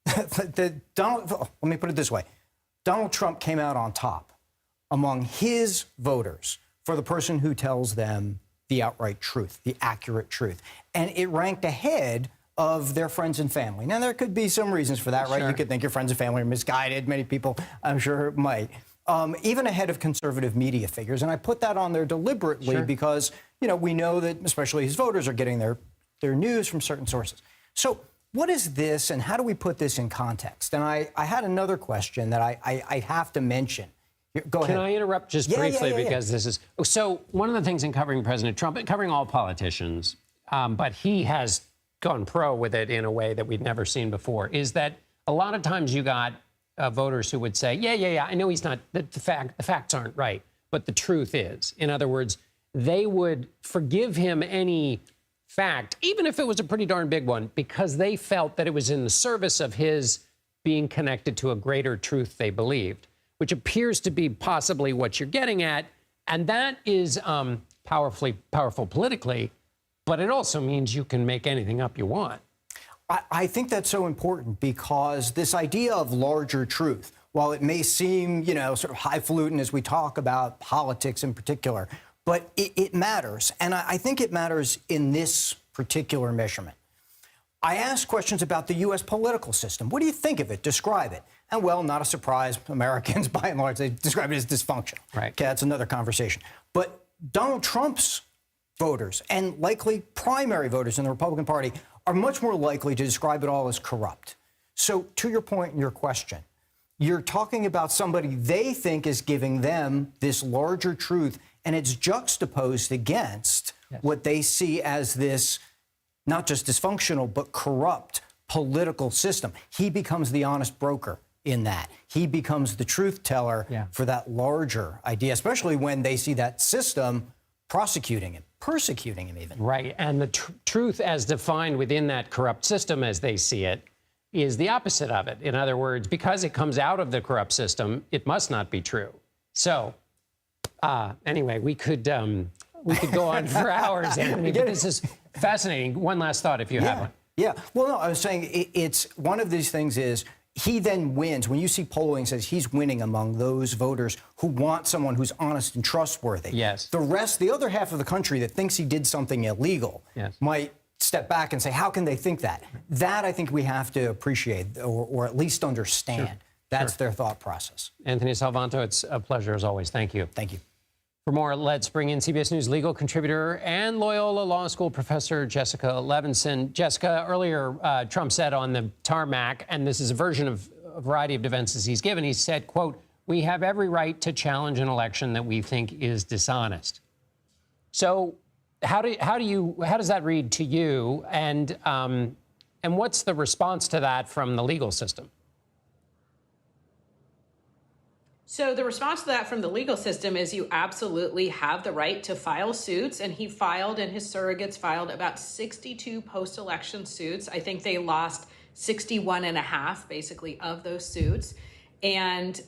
that let me put it this way. Donald Trump came out on top among his voters for the person who tells them the outright truth, the accurate truth. And it ranked ahead of their friends and family. Now, there could be some reasons for that, right? You could think your friends and family are misguided. Many people, I'm sure, might. Even ahead of conservative media figures. And I put that on there deliberately because, we know that especially his voters are getting their news from certain sources. So what is this, and how do we put this in context? And I had another question that I have to mention. Go ahead. Can I interrupt just briefly because this is... So one of the things in covering President Trump, and covering all politicians, but he has gone pro with it in a way that we've never seen before, is that a lot of times you got voters who would say, I know he's not, the facts aren't right, but the truth is. In other words, they would forgive him any fact, even if it was a pretty darn big one, because they felt that it was in the service of his being connected to a greater truth they believed, which appears to be possibly what you're getting at. And that is powerful politically, but it also means you can make anything up you want. I think that's so important because this idea of larger truth, while it may seem, sort of highfalutin as we talk about politics in particular, but it matters. And I think it matters in this particular measurement. I asked questions about the U.S. political system. What do you think of it? Describe it. And, well, not a surprise. Americans, by and large, they describe it as dysfunctional. Right. Okay, that's another conversation. But Donald Trump's voters and likely primary voters in the Republican Party are much more likely to describe it all as corrupt. So to your point and your question, you're talking about somebody they think is giving them this larger truth, and it's juxtaposed against what they see as this not just dysfunctional, but corrupt political system. He becomes the honest broker in that. He becomes the truth teller for that larger idea, especially when they see that system prosecuting him, persecuting him even. Right, and the truth as defined within that corrupt system as they see it is the opposite of it. In other words, because it comes out of the corrupt system, it must not be true. So, anyway, we could go on for hours, Anthony, but this is fascinating. One last thought, if you have one. Yeah. Well, no, I was saying it's one of these things is he then wins. When you see polling says he's winning among those voters who want someone who's honest and trustworthy. Yes. The other half of the country that thinks he did something illegal might step back and say, how can they think that? That I think we have to appreciate or at least understand. That's their thought process. Anthony Salvanto, it's a pleasure as always. Thank you. Thank you. For more, let's bring in CBS News legal contributor and Loyola Law School professor Jessica Levinson. Jessica, earlier Trump said on the tarmac, and this is a version of a variety of defenses he's given, he said, quote, "We have every right to challenge an election that we think is dishonest." So how does that read to you? And what's the response to that from the legal system? So the response to that from the legal system is you absolutely have the right to file suits. And he filed, and his surrogates filed about 62 post-election suits. I think they lost 61 and a half, basically, of those suits. And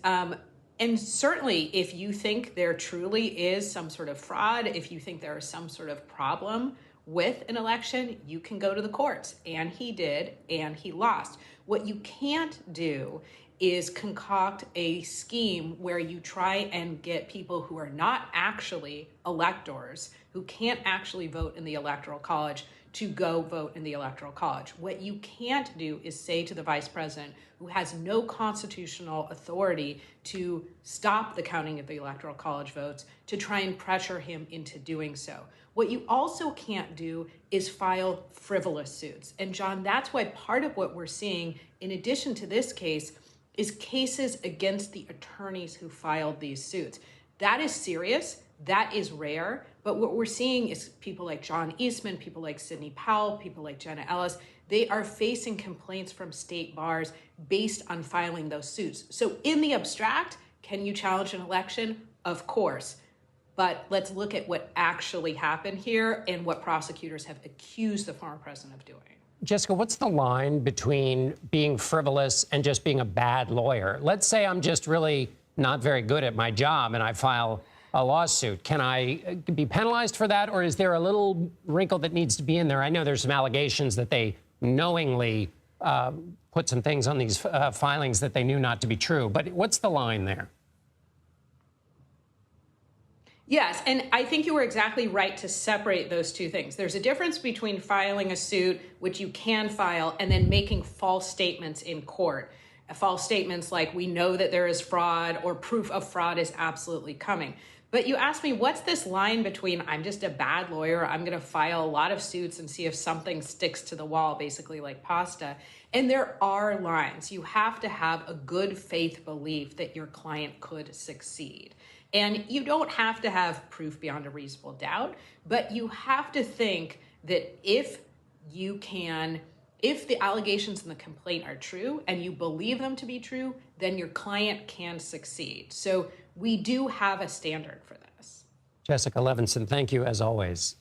certainly, if you think there truly is some sort of fraud, if you think there is some sort of problem with an election, you can go to the courts. And he did, and he lost. What you can't do is concoct a scheme where you try and get people who are not actually electors, who can't actually vote in the Electoral College, to go vote in the Electoral College. What you can't do is say to the vice president, who has no constitutional authority to stop the counting of the Electoral College votes, to try and pressure him into doing so. What you also can't do is file frivolous suits. And John, that's why part of what we're seeing, in addition to this case, is cases against the attorneys who filed these suits. That is serious, that is rare, but what we're seeing is people like John Eastman, people like Sidney Powell, people like Jenna Ellis, they are facing complaints from state bars based on filing those suits. So in the abstract, can you challenge an election? Of course. But let's look at what actually happened here and what prosecutors have accused the former president of doing. Jessica, what's the line between being frivolous and just being a bad lawyer? Let's say I'm just really not very good at my job and I file a lawsuit. Can I be penalized for that, or is there a little wrinkle that needs to be in there? I know there's some allegations that they knowingly put some things on these filings that they knew not to be true, but what's the line there? Yes, and I think you were exactly right to separate those two things. There's a difference between filing a suit, which you can file, and then making false statements in court. False statements like, we know that there is fraud, or proof of fraud is absolutely coming. But you asked me, what's this line between I'm just a bad lawyer, I'm going to file a lot of suits and see if something sticks to the wall, basically like pasta. And there are lines. You have to have a good faith belief that your client could succeed. And you don't have to have proof beyond a reasonable doubt, but you have to think that if the allegations in the complaint are true and you believe them to be true, then your client can succeed. So we do have a standard for this. Jessica Levinson, thank you as always.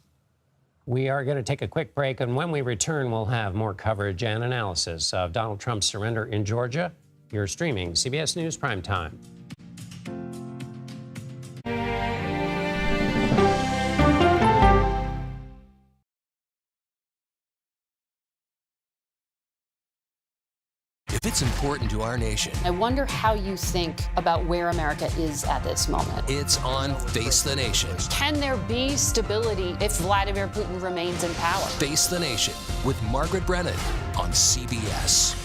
We are going to take a quick break, and when we return, we'll have more coverage and analysis of Donald Trump's surrender in Georgia. You're streaming CBS News Primetime. If it's important to our nation, I wonder how you think about where America is at this moment. it's on Face the Nation. Can there be stability if Vladimir Putin remains in power? Face the Nation with Margaret Brennan on CBS.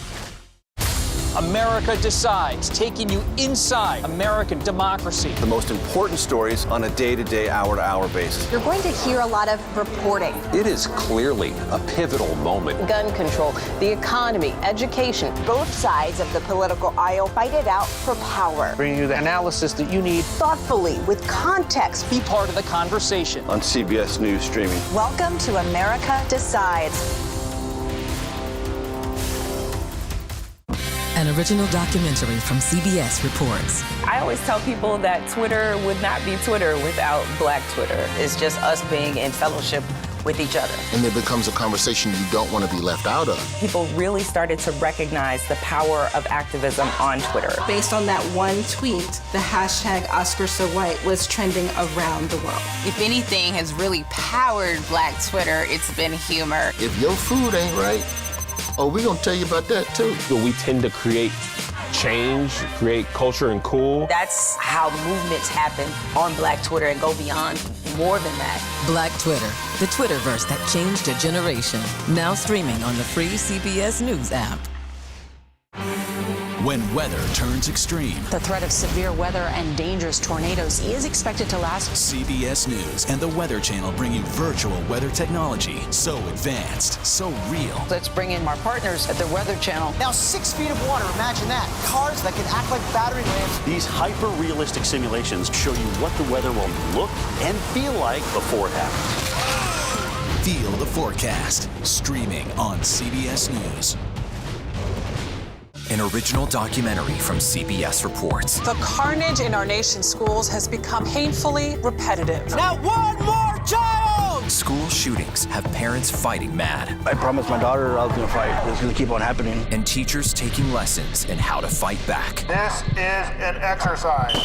America Decides, taking you inside American democracy. The most important stories on a day-to-day, hour-to-hour basis. You're going to hear a lot of reporting. It is clearly a pivotal moment. Gun control, the economy, education. Both sides of the political aisle fight it out for power. Bringing you the analysis that you need. Thoughtfully, with context. Be part of the conversation. On CBS News streaming. Welcome to America Decides. An original documentary from CBS reports. I always tell people that Twitter would not be Twitter without Black Twitter. It's just us being in fellowship with each other. And it becomes a conversation you don't want to be left out of. People really started to recognize the power of activism on Twitter. Based on that one tweet, the hashtag #OscarSoWhite was trending around the world. If anything has really powered Black Twitter, it's been humor. If your food ain't right, oh, we're going to tell you about that, too. We tend to create change, create culture and cool. That's how movements happen on Black Twitter and go beyond more than that. Black Twitter, the Twitterverse that changed a generation. Now streaming on the free CBS News app. When weather turns extreme. The threat of severe weather and dangerous tornadoes is expected to last. CBS News and the Weather Channel bring you virtual weather technology. So advanced, so real. Let's bring in our partners at the Weather Channel. Now 6 feet of water, imagine that. Cars that can act like battery lamps. These hyper-realistic simulations show you what the weather will look and feel like before it happens. Feel the forecast. Streaming on CBS News. An original documentary from CBS reports. The carnage in our nation's schools has become painfully repetitive. Not one more child! School shootings have parents fighting mad. I promised my daughter I was going to fight. It's going to keep on happening. And teachers taking lessons in how to fight back. This is an exercise.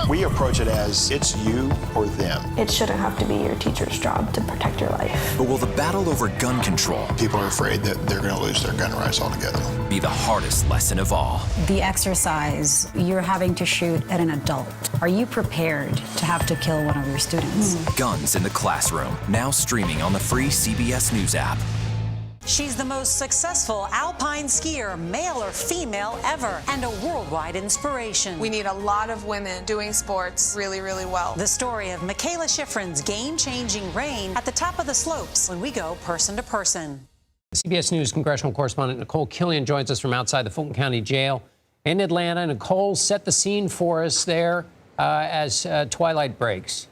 We approach it as it's you or them. It shouldn't have to be your teacher's job to protect your life. But will the battle over gun control, People are afraid that they're going to lose their gun rights altogether, be the hardest lesson of all? The exercise, you're having to shoot at an adult. Are you prepared to have to kill one of your students? Guns in the Classroom, now streaming on the free CBS News app. She's the most successful alpine skier, male or female, ever, and a worldwide inspiration. We need a lot of women doing sports really, really well. The story of Michaela Schifrin's game-changing reign at the top of the slopes when we go person to person. CBS News congressional correspondent Nicole Killian joins us from outside the Fulton County Jail in Atlanta. Nicole, set the scene for us there as twilight breaks.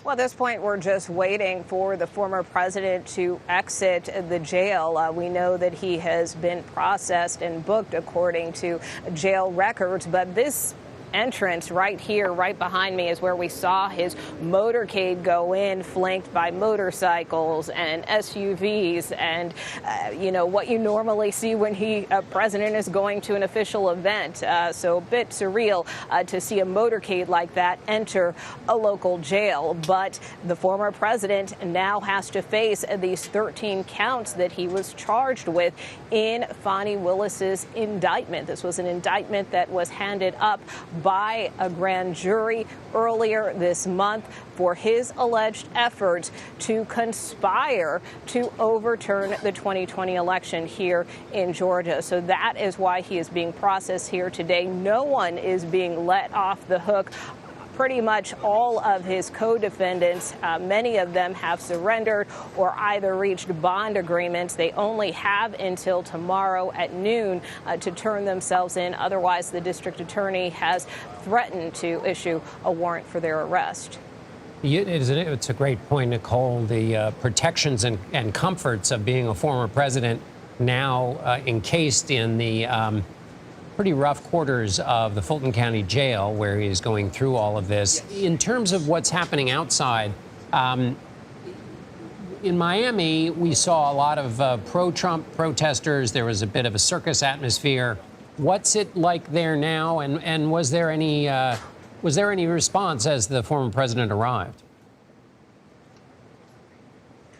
Well, at this point, we're just waiting for the former president to exit the jail. We know that he has been processed and booked according to jail records, but this entrance right here, right behind me, is where we saw his motorcade go in, flanked by motorcycles and SUVs and, what you normally see when a president is going to an official event. So a bit surreal to see a motorcade like that enter a local jail. But the former president now has to face these 13 counts that he was charged with in Fani Willis's indictment. This was an indictment that was handed up by a grand jury earlier this month for his alleged efforts to conspire to overturn the 2020 election here in Georgia. So that is why he is being processed here today. No one is being let off the hook. Pretty much all of his co-defendants, many of them have surrendered or either reached bond agreements. They only have until tomorrow at noon to turn themselves in. Otherwise, the district attorney has threatened to issue a warrant for their arrest. It's a great point, Nicole. The protections and comforts of being a former president now encased in the pretty rough quarters of the Fulton County Jail, where he is going through all of this. In terms of what's happening outside, in Miami, we saw a lot of pro-Trump protesters. There was a bit of a circus atmosphere. What's it like there now? And was there any response as the former president arrived?